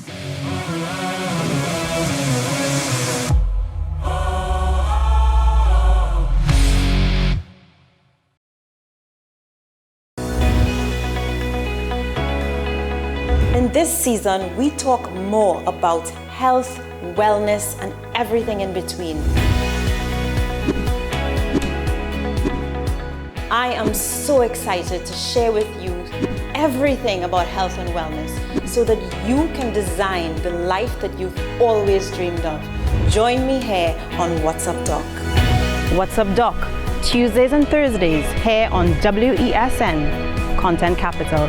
In this season, we talk more about health, wellness, and everything in between. I am so excited to share with you everything about health and wellness so that you can design the life that you've always dreamed of. Join me here on What's Up Doc. What's Up Doc, Tuesdays and Thursdays here on WESN, Content Capital.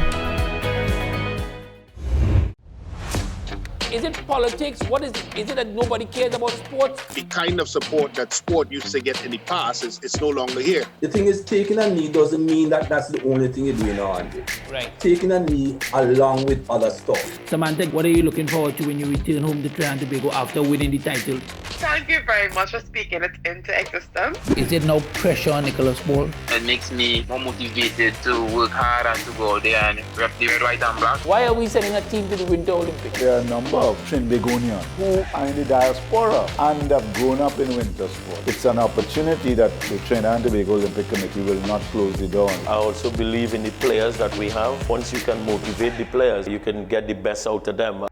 Is it politics? What is it? Is it that nobody cares about sports? The kind of support that sport used to get in the past is no longer here. The thing is, taking a knee doesn't mean that that's the only thing you're doing now, Andy. Right. Taking a knee along with other stuff. Samantha, what are you looking forward to when you return home to Trinidad and Tobago after winning the title? Thank you very much for speaking it into existence. Is there no pressure on Nicholas Ball? It makes me more motivated to work hard and to go out there and rep the white and black. Why are we sending a team to the Winter Olympics? There are a number of Trinbagonians who are in the diaspora and have grown up in winter sport. It's an opportunity that the Trinidad and Tobago Olympic Committee will not close the door on. I also believe in the players that we have. Once you can motivate the players, you can get the best out of them.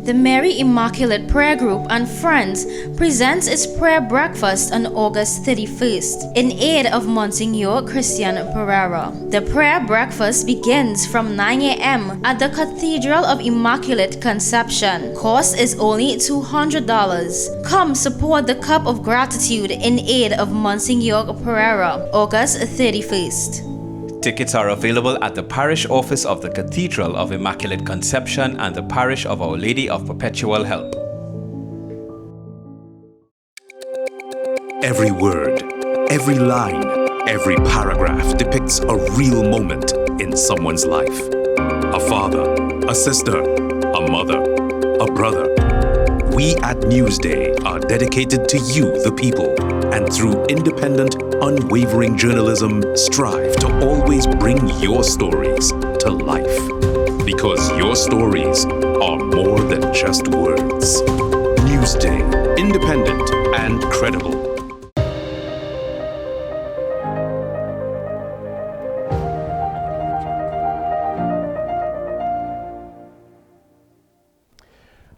The Mary Immaculate Prayer Group and Friends presents its prayer breakfast on August 31st in aid of Monsignor Christian Pereira. The prayer breakfast begins from 9 a.m. at the Cathedral of Immaculate Conception. Cost is only $200. Come support the Cup of Gratitude in aid of Monsignor Pereira, August 31st. Tickets are available at the parish office of the Cathedral of Immaculate Conception and the parish of Our Lady of Perpetual Help. Every word, every line, every paragraph depicts a real moment in someone's life. A father, a sister, a mother, a brother. We at Newsday are dedicated to you, the people, and through independent, unwavering journalism strive to always bring your stories to life. Because your stories are more than just words. Newsday, independent and credible.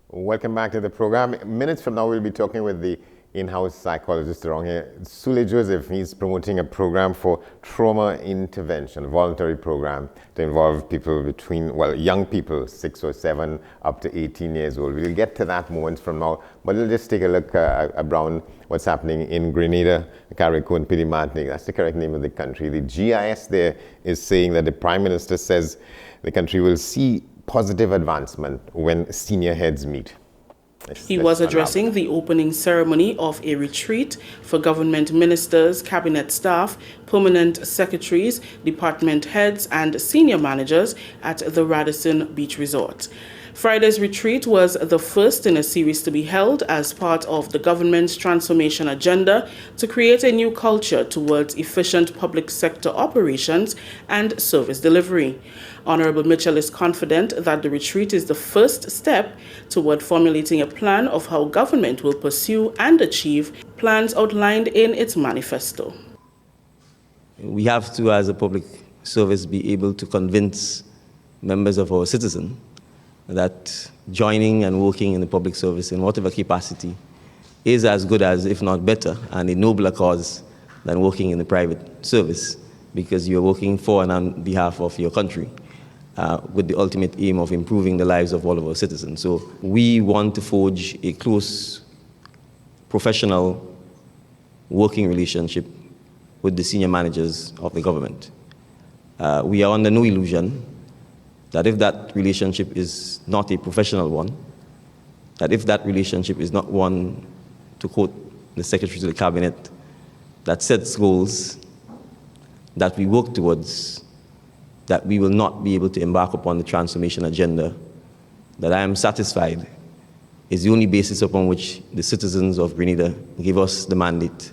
Welcome back to the program. Minutes from now, we'll be talking with the in-house psychologist around here, Sule Joseph. He's promoting a program for trauma intervention, a voluntary program to involve people between, well, young people, 6 or 7, up to 18 years old. We'll get to that moments from now, but we'll just take a look around what's happening in Grenada, Carriacou, and Petite Martinique. That's the correct name of the country. The GIS there is saying that the Prime Minister says the country will see positive advancement when senior heads meet. He was addressing the opening ceremony of a retreat for government ministers, cabinet staff, permanent secretaries, department heads, and senior managers at the Radisson Beach Resort. Friday's retreat was the first in a series to be held as part of the government's transformation agenda to create a new culture towards efficient public sector operations and service delivery. Honorable Mitchell is confident that the retreat is the first step toward formulating a plan of how government will pursue and achieve plans outlined in its manifesto. We have to, as a public service, be able to convince members of our citizens that joining and working in the public service in whatever capacity is as good as, if not better, and a nobler cause than working in the private service, because you're working for and on behalf of your country with the ultimate aim of improving the lives of all of our citizens. So we want to forge a close, professional working relationship with the senior managers of the government. We are under no illusion that if that relationship is not a professional one, that if that relationship is not one, to quote the Secretary to the Cabinet, that sets goals that we work towards, that we will not be able to embark upon the transformation agenda that I am satisfied is the only basis upon which the citizens of Grenada give us the mandate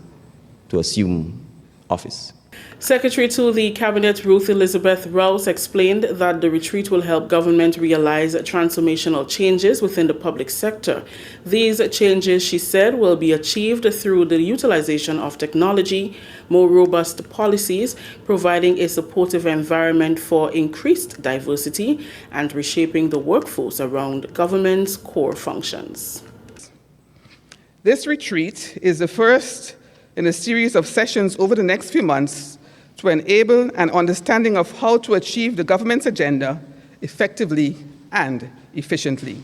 to assume office. Secretary to the Cabinet Ruth Elizabeth Rouse explained that the retreat will help government realize transformational changes within the public sector. These changes, she said, will be achieved through the utilization of technology, more robust policies, providing a supportive environment for increased diversity, and reshaping the workforce around government's core functions. This retreat is the first in a series of sessions over the next few months to enable an understanding of how to achieve the government's agenda effectively and efficiently.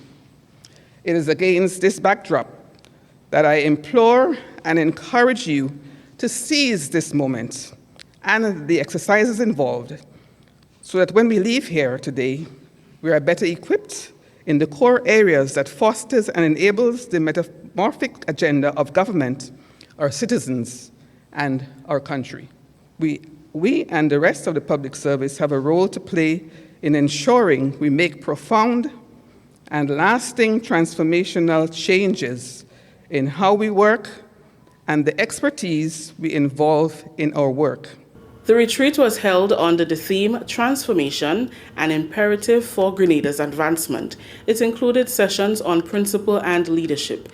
It is against this backdrop that I implore and encourage you to seize this moment and the exercises involved so that when we leave here today, we are better equipped in the core areas that fosters and enables the metamorphic agenda of government, our citizens, and our country. We and the rest of the public service have a role to play in ensuring we make profound and lasting transformational changes in how we work and the expertise we involve in our work. The retreat was held under the theme Transformation, an Imperative for Grenada's Advancement. It included sessions on principle and leadership.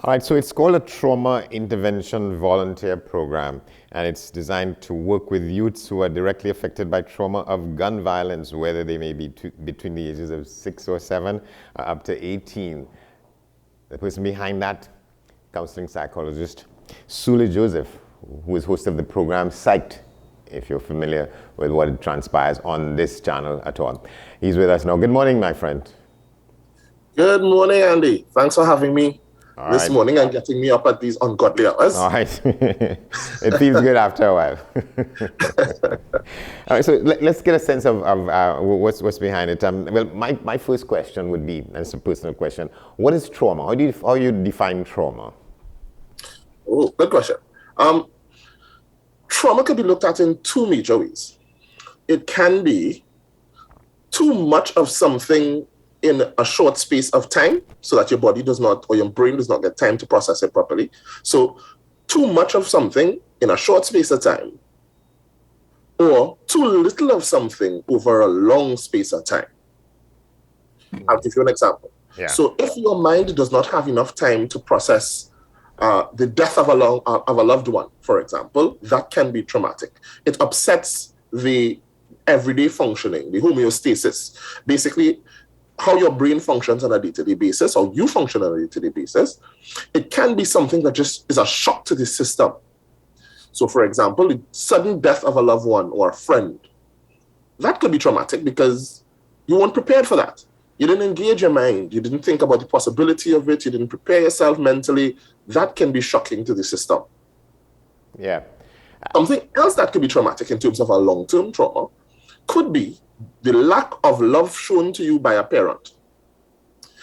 All right, so it's called a Trauma Intervention Volunteer Program, and it's designed to work with youths who are directly affected by trauma of gun violence, whether they may be between the ages of 6 or 7 up to 18. The person behind that, counseling psychologist Sule Joseph, who is host of the program Psyched, if you're familiar with what transpires on this channel at all. He's with us now. Good morning, my friend. Good morning, Andy. Thanks for having me this morning and getting me up at these ungodly hours. All right. It feels good after a while. All right, so let's get a sense of what's behind it. Well, my first question would be, and it's a personal question, what is trauma? How you define trauma? Oh, good question. Trauma can be looked at in two major ways. It can be too much of something in a short space of time so that your body does not, or your brain does not get time to process it properly. So too much of something in a short space of time, or too little of something over a long space of time. I'll give you an example. Yeah. So if your mind does not have enough time to process the death of a loved one, for example, that can be traumatic. It upsets the everyday functioning, the homeostasis. Basically, how your brain functions on a day-to-day basis, or you function on a day-to-day basis. It can be something that just is a shock to the system. So, for example, the sudden death of a loved one or a friend, that could be traumatic because you weren't prepared for that. You didn't engage your mind. You didn't think about the possibility of it. You didn't prepare yourself mentally. That can be shocking to the system. Yeah. Something else that could be traumatic in terms of a long-term trauma could be the lack of love shown to you by a parent.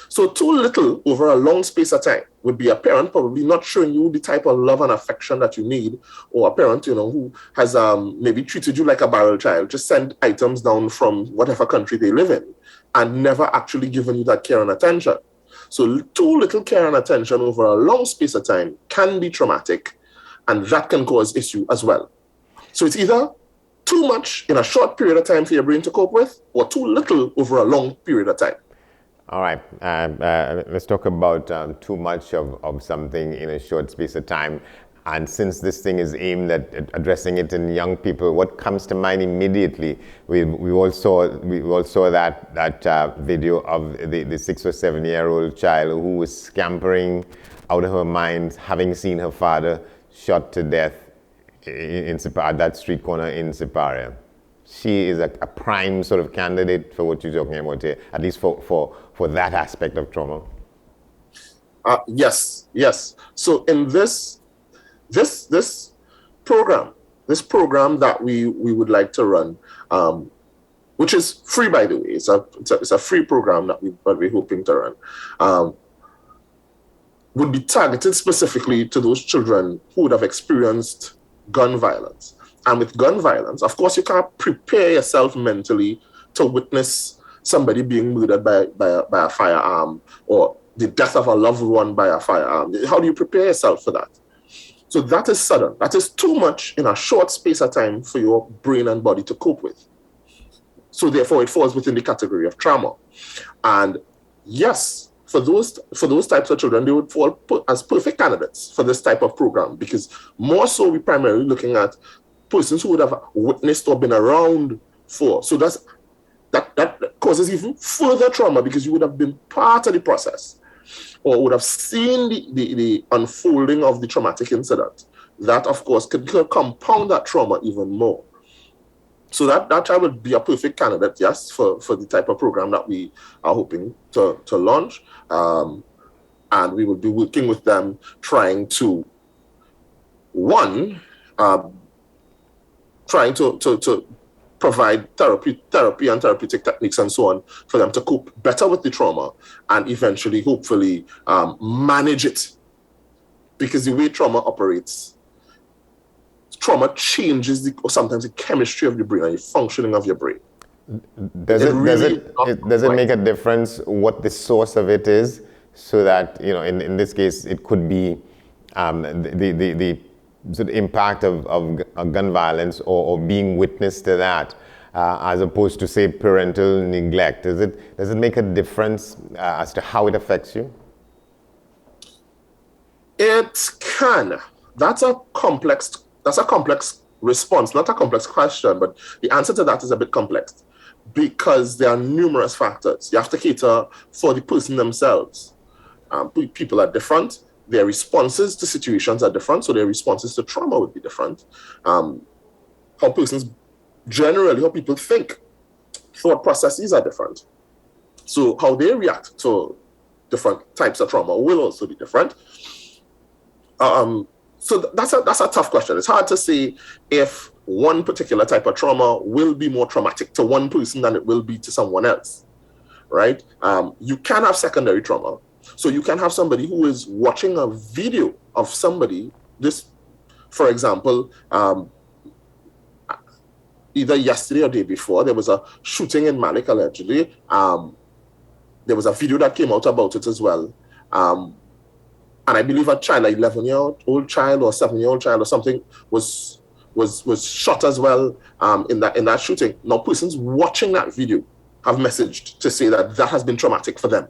So too little over a long space of time would be a parent probably not showing you the type of love and affection that you need, or a parent, who has maybe treated you like a barrel child, just send items down from whatever country they live in, and never actually given you that care and attention. So too little care and attention over a long space of time can be traumatic, and that can cause issue as well. So it's either too much in a short period of time for your brain to cope with, or too little over a long period of time. All right, let's talk about too much of something in a short space of time. And since this thing is aimed at addressing it in young people, what comes to mind immediately? We all saw that video of the 6 or 7 year old child who was scampering out of her mind, having seen her father shot to death at that street corner in Siparia. She is a prime sort of candidate for what you're talking about here, at least for that aspect of trauma. Yes. So in this program that we would like to run, which is free, by the way, it's a free program that we're hoping to run, would be targeted specifically to those children who would have experienced gun violence. And with gun violence, of course, you can't prepare yourself mentally to witness somebody being murdered by a firearm, or the death of a loved one by a firearm. How do you prepare yourself for that? So that is sudden. That is too much in a short space of time for your brain and body to cope with. So therefore, it falls within the category of trauma. And yes, for those types of children, they would fall as perfect candidates for this type of program, because more so we're primarily looking at persons who would have witnessed or been around for. So that causes even further trauma, because you would have been part of the process, or would have seen the unfolding of the traumatic incident. That, of course, could compound that trauma even more. So that child would be a perfect candidate, yes, for the type of program that we are hoping to launch. And we will be working with them, trying to provide therapy and therapeutic techniques and so on for them to cope better with the trauma, and eventually, hopefully, manage it. Because the way trauma operates, trauma changes sometimes the chemistry of your brain and the functioning of your brain. Does it make a difference what the source of it is, so that, in this case, it could be the sort of impact of gun violence or being witness to that, as opposed to, say, parental neglect? Does it make a difference as to how it affects you? It can. That's a complex response, not a complex question, but the answer to that is a bit complex, because there are numerous factors. You have to cater for the person themselves. People are different. Their responses to situations are different, so their responses to trauma would be different. How people think, thought processes are different. So how they react to different types of trauma will also be different. So that's a tough question. It's hard to say if one particular type of trauma will be more traumatic to one person than it will be to someone else, right? You can have secondary trauma. So you can have somebody who is watching a video of somebody, for example, either yesterday or the day before, there was a shooting in Malik, allegedly. There was a video that came out about it as well. and I believe a child, an 11-year-old child or 7-year-old child or something, was shot as well in that shooting. Now, persons watching that video have messaged to say that has been traumatic for them.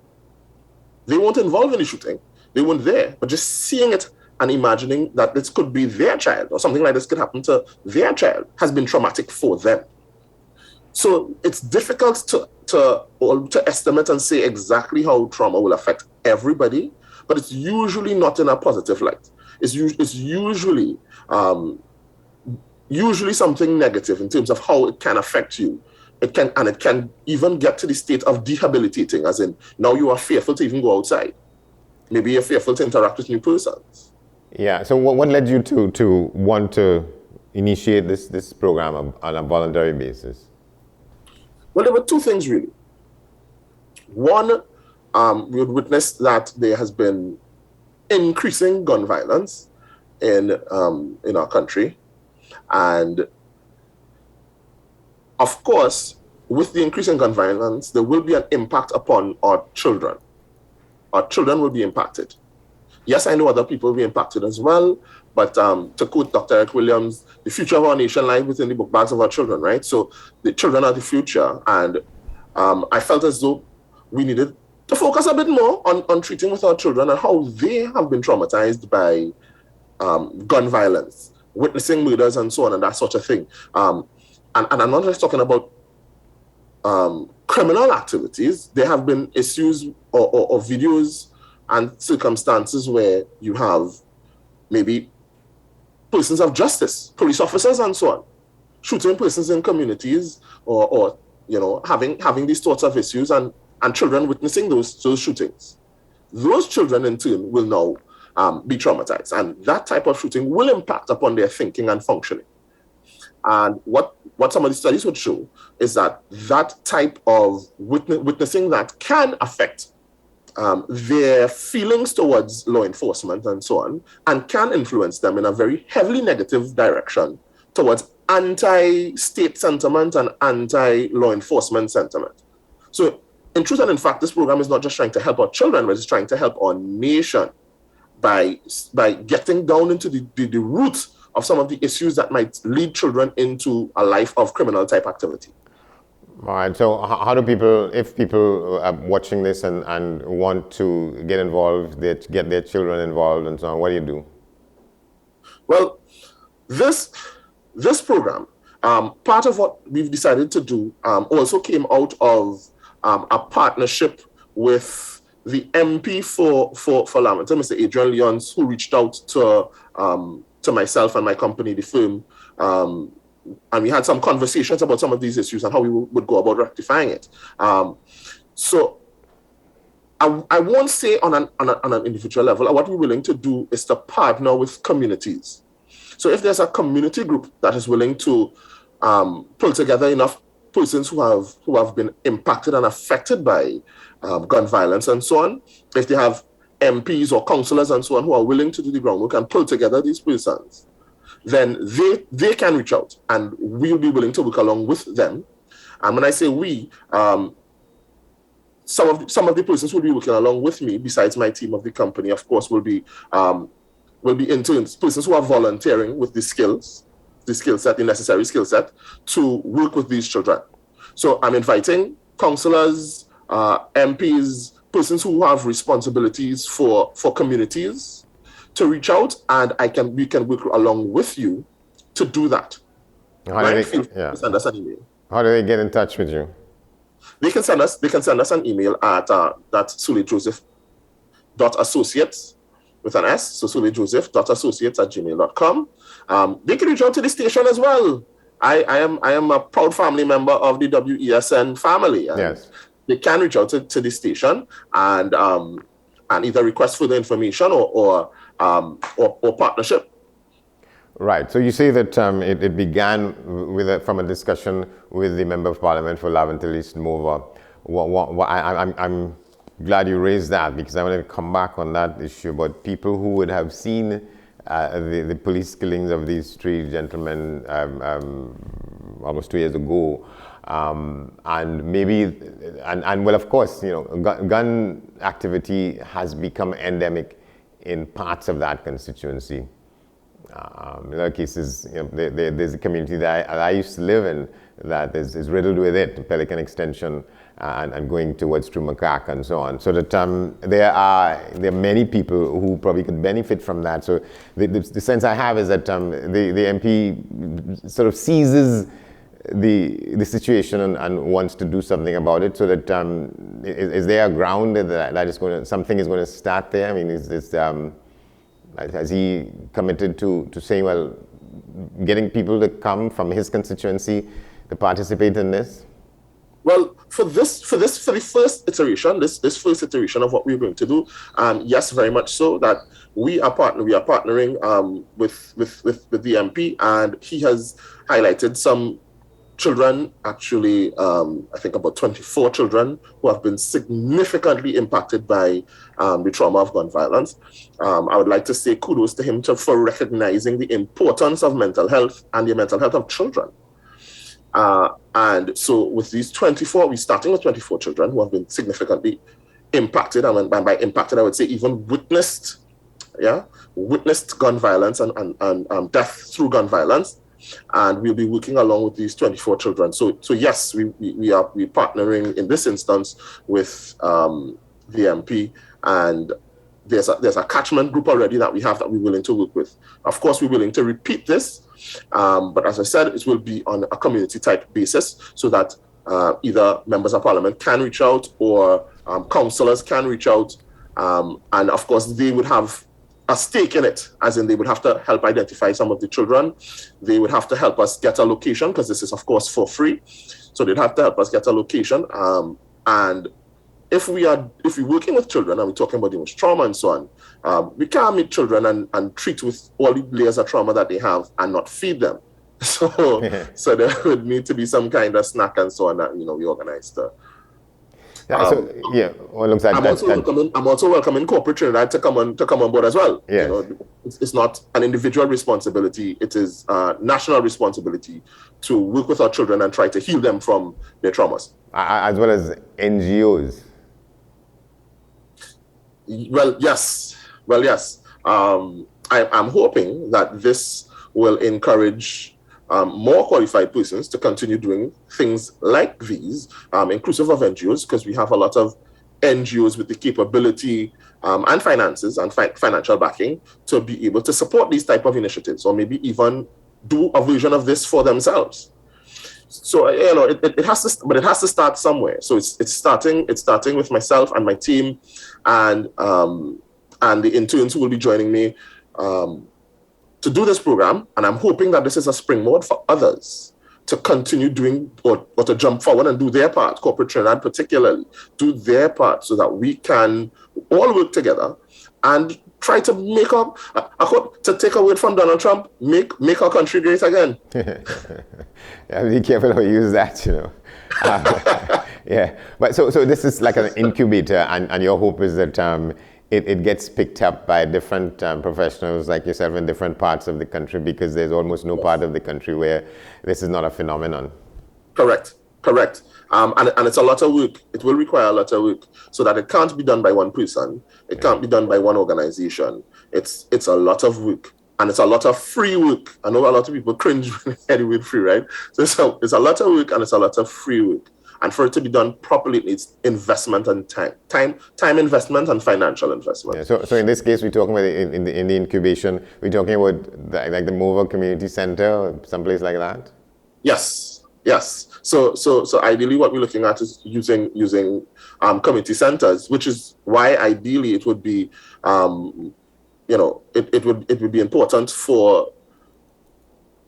They weren't involved in the shooting. They weren't there, but just seeing it and imagining that this could be their child or something like this could happen to their child has been traumatic for them. So it's difficult to estimate and say exactly how trauma will affect everybody, but it's usually not in a positive light. It's usually something negative in terms of how it can affect you. It can even get to the state of debilitating, as in now you are fearful to even go outside. Maybe you're fearful to interact with new persons. Yeah. So what led you to want to initiate this program on a voluntary basis? Well, there were two things really. One, we would witness that there has been increasing gun violence in our country, and of course, with the increasing gun violence, there will be an impact upon our children. Our children will be impacted. Yes, I know other people will be impacted as well, but to quote Dr. Eric Williams, the future of our nation lies within the book bags of our children, right? So the children are the future, and I felt as though we needed to focus a bit more on treating with our children and how they have been traumatized by gun violence, witnessing murders and so on and that sort of thing. And I'm not just talking about criminal activities. There have been issues or videos and circumstances where you have maybe persons of justice, police officers and so on, shooting persons in communities or having these sorts of issues and children witnessing those shootings. Those children in turn will now be traumatized, and that type of shooting will impact upon their thinking and functioning. And what some of the studies would show is that type of witnessing that can affect their feelings towards law enforcement and so on, and can influence them in a very heavily negative direction towards anti-state sentiment and anti-law enforcement sentiment. So in truth and in fact, this program is not just trying to help our children, but it's trying to help our nation by getting down into the root of some of the issues that might lead children into a life of criminal type activity. All right, so how do people, if people are watching this and want to get involved, get their children involved and so on, what do you do? Well, this program, part of what we've decided to do also came out of a partnership with the MP for Lamington, Mr. Adrian Leons, who reached out to myself and my company, the firm, and we had some conversations about some of these issues and how we would go about rectifying it. So I won't say on an individual level. What we're willing to do is to partner with communities. So if there's a community group that is willing to pull together enough persons who have been impacted and affected by gun violence and so on, if they have MPs or councillors and so on who are willing to do the groundwork and pull together these persons, then they can reach out and we'll be willing to work along with them. And when I say we, some of the persons who will be working along with me, besides my team of the company, of course, will be interns, persons who are volunteering with the skill set, the necessary skill set to work with these children. So I'm inviting councillors, MPs, persons who have responsibilities for communities to reach out, and we can work along with you to do that. Send us an email. How do they get in touch with you? They can send us an email at that sulejoseph.associates with an S, so sulejoseph.associates@gmail.com. They can reach out to the station as well. I am a proud family member of the WESN family. Yes. They can reach out to the station and either request further information or partnership. Right. So you say that it began from a discussion with the Member of Parliament for Laventille East Mova. I'm glad you raised that, because I want to come back on that issue about people who would have seen the police killings of these three gentlemen almost 2 years ago. And maybe, and well, of course, gun activity has become endemic in parts of that constituency. In other cases, there's a community that I used to live in that is riddled with it, Pelican Extension and going towards Trumacak and so on. So that there are many people who probably could benefit from that. So the sense I have is that the MP sort of seizes the situation and wants to do something about it. So that is there a ground that is going to, something is going to start there? I mean, has he committed to saying, well, getting people to come from his constituency to participate in this? Well, for the first iteration, this first iteration of what we're going to do, yes, very much so. That we are partnering with the MP, and he has highlighted some children, actually, I think about 24 children who have been significantly impacted by the trauma of gun violence. I would like to say kudos to him for recognizing the importance of mental health and the mental health of children. And so with these 24, we're starting with 24 children who have been significantly impacted, and by impacted, I would say even witnessed gun violence and death through gun violence. And we'll be working along with these 24 children. So yes, we are partnering in this instance with the MP, and there's a catchment group already that we have that we're willing to work with. Of course, we're willing to repeat this, but as I said, it will be on a community type basis, so that either members of parliament can reach out or councillors can reach out, and of course they would have a stake in it, as in they would have to help identify some of the children. They would have to help us get a location, because this is of course for free. So they'd have to help us get a location. And if we're working with children and we're talking about the most trauma and so on, we can't meet children and treat with all the layers of trauma that they have and not feed them. So there would need to be some kind of snack and so on that we organize to. I'm also welcoming corporate Trinidad to come on board as well. Yes. It's not an individual responsibility; it is a national responsibility to work with our children and try to heal them from their traumas, as well as NGOs. Well, yes. I'm hoping that this will encourage more qualified persons to continue doing things like these, inclusive of NGOs, because we have a lot of NGOs with the capability and finances and financial backing to be able to support these type of initiatives, or maybe even do a version of this for themselves. So it has to start somewhere. So it's starting with myself and my team, and the interns who will be joining me to do this program, and I'm hoping that this is a springboard for others to continue doing or to jump forward and do their part, corporate Trinidad particularly, do their part, so that we can all work together and try to make up, to take a word from Donald Trump, make our country great again. Be careful how you use that, Yeah, but so this is like an incubator, and your hope is that it gets picked up by different professionals like yourself in different parts of the country, because there's almost no part of the country where this is not a phenomenon. Correct. And it's a lot of work. It will require a lot of work, so that it can't be done by one person. It can't be done by one organization. It's a lot of work, and it's a lot of free work. I know a lot of people cringe when they hear the word free, right? So it's a lot of work, and it's a lot of free work. And for it to be done properly, it needs investment and time investment and financial investment. Yeah, so in this case, we're talking about in the incubation, we're talking about the Mobile Community Center, or someplace like that? Yes. So ideally, what we're looking at is using community centers, which is why ideally it would be, it would be important for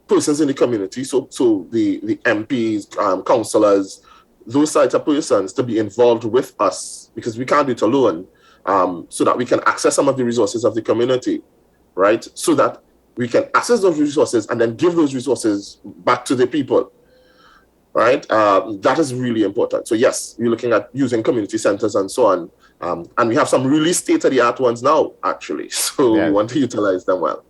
persons in the community, so the MPs, councillors, those types of persons to be involved with us, because we can't do it alone, so that we can access some of the resources of the community, right? So that we can access those resources and then give those resources back to the people, right? That is really important. So yes, we're looking at using community centers and so on. And we have some really state-of-the-art ones now, actually. So we want to utilize them well.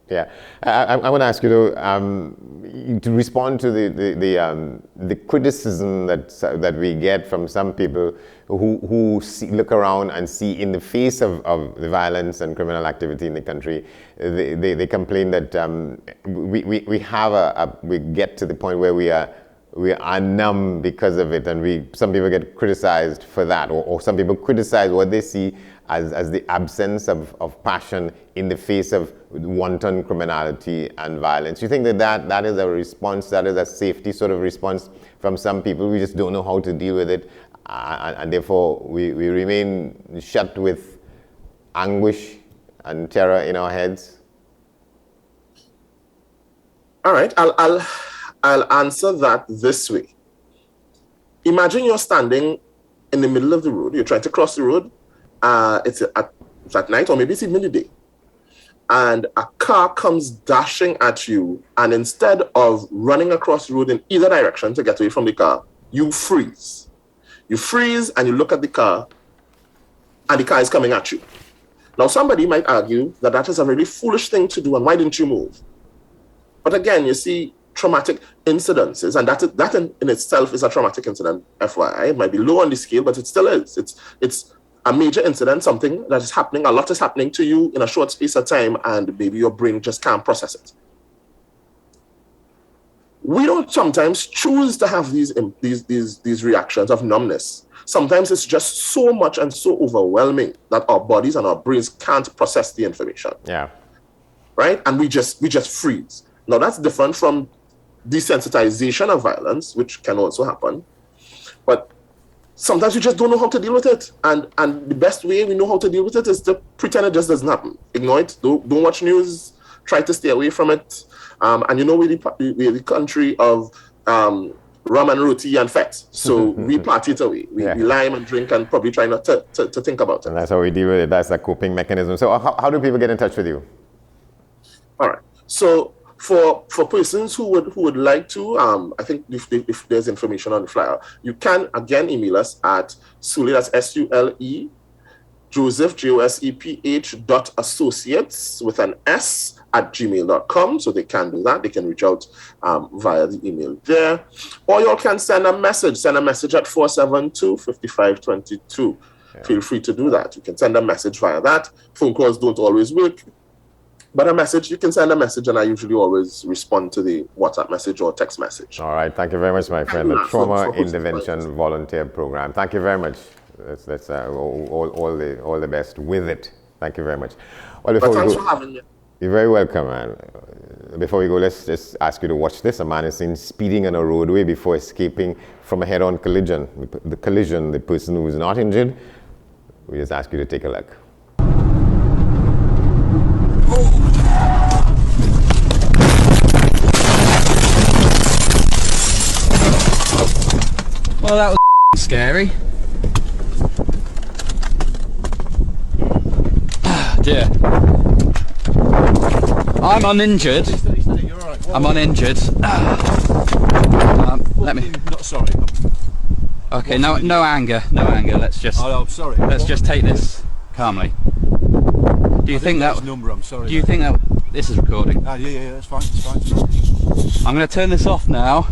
Yeah, I want to ask you to respond to the criticism that we get from some people who look around and see, in the face of the violence and criminal activity in the country, they complain that we get to the point where we are numb because of it, and some people get criticized for that, or some people criticize what they see as the absence of passion in the face of wanton criminality and violence. You think that is a response, that is a safety sort of response from some people? We just don't know how to deal with it, and therefore we remain shut with anguish and terror in our heads? All right, I'll answer that this way. Imagine you're standing in the middle of the road, you're trying to cross the road, it's at night, or maybe it's even in the day, and a car comes dashing at you, and instead of running across the road in either direction to get away from the car, you freeze. You freeze and you look at the car, and the car is coming at you. Now, somebody might argue that that is a really foolish thing to do, and why didn't you move? But again, you see, traumatic incidences, and that in itself is a traumatic incident, FYI. It might be low on the scale, but it still is. It's a major incident, something that is happening, a lot is happening to you in a short space of time, and maybe your brain just can't process it. We don't sometimes choose to have these reactions of numbness. Sometimes it's just so much and so overwhelming that our bodies and our brains can't process the information. Yeah. Right? And we just freeze. Now, that's different from desensitization of violence, which can also happen. But sometimes we just don't know how to deal with it. And the best way we know how to deal with it is to pretend it just doesn't happen. Ignore it. Don't watch news. Try to stay away from it. And you know, we're the country of rum and roti and fat. So we party it away. We lime and drink and probably try not to think about it. And that's how we deal with it. That's a coping mechanism. So how do people get in touch with you? All right. So for persons who would like to, I think if there's information on the flyer, you can again email us at Sule, that's SULE, Joseph, JOSEPH .associates with an S @gmail.com. So they can do that. They can reach out via the email there. Or you can send a message. Send a message at 472-5522. Feel free to do that. You can send a message via that. Phone calls don't always work. But a message, you can send a message, and I usually always respond to the WhatsApp message or text message. All right. Thank you very much, my friend. The Trauma Intervention Volunteer Program. Thank you very much. That's all the best with it. Thank you very much. Well, thanks for having me. You're very welcome, man. Before we go, let's just ask you to watch this. A man is seen speeding on a roadway before escaping from a head-on collision. The person who was not injured, we just ask you to take a look. Well, that was scary. Dear. I'm uninjured. I'm uninjured. Let me. Not sorry. Okay, no anger. Let's just. Oh, I'm sorry. Let's just take this calmly. Do you think that number? I'm sorry. Do you think that this is recording? Yeah, that's fine. It's fine. I'm going to turn this off now.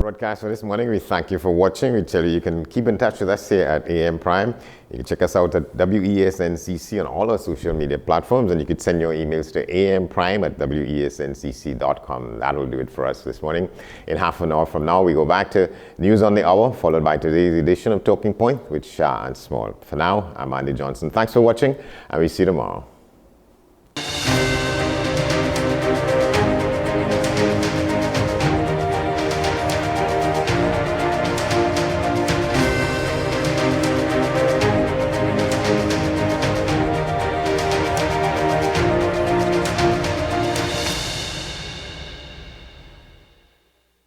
Broadcast for this morning. We thank you for watching. We tell you can keep in touch with us here at AM Prime. You can check us out at WESNCC on all our social media platforms, and you could send your emails to amprime@wesncc.com. That will do it for us this morning. In half an hour from now, we go back to News on the Hour, followed by today's edition of Talking Point with Shah and Small. For now, I'm Andy Johnson. Thanks for watching, and we see you tomorrow.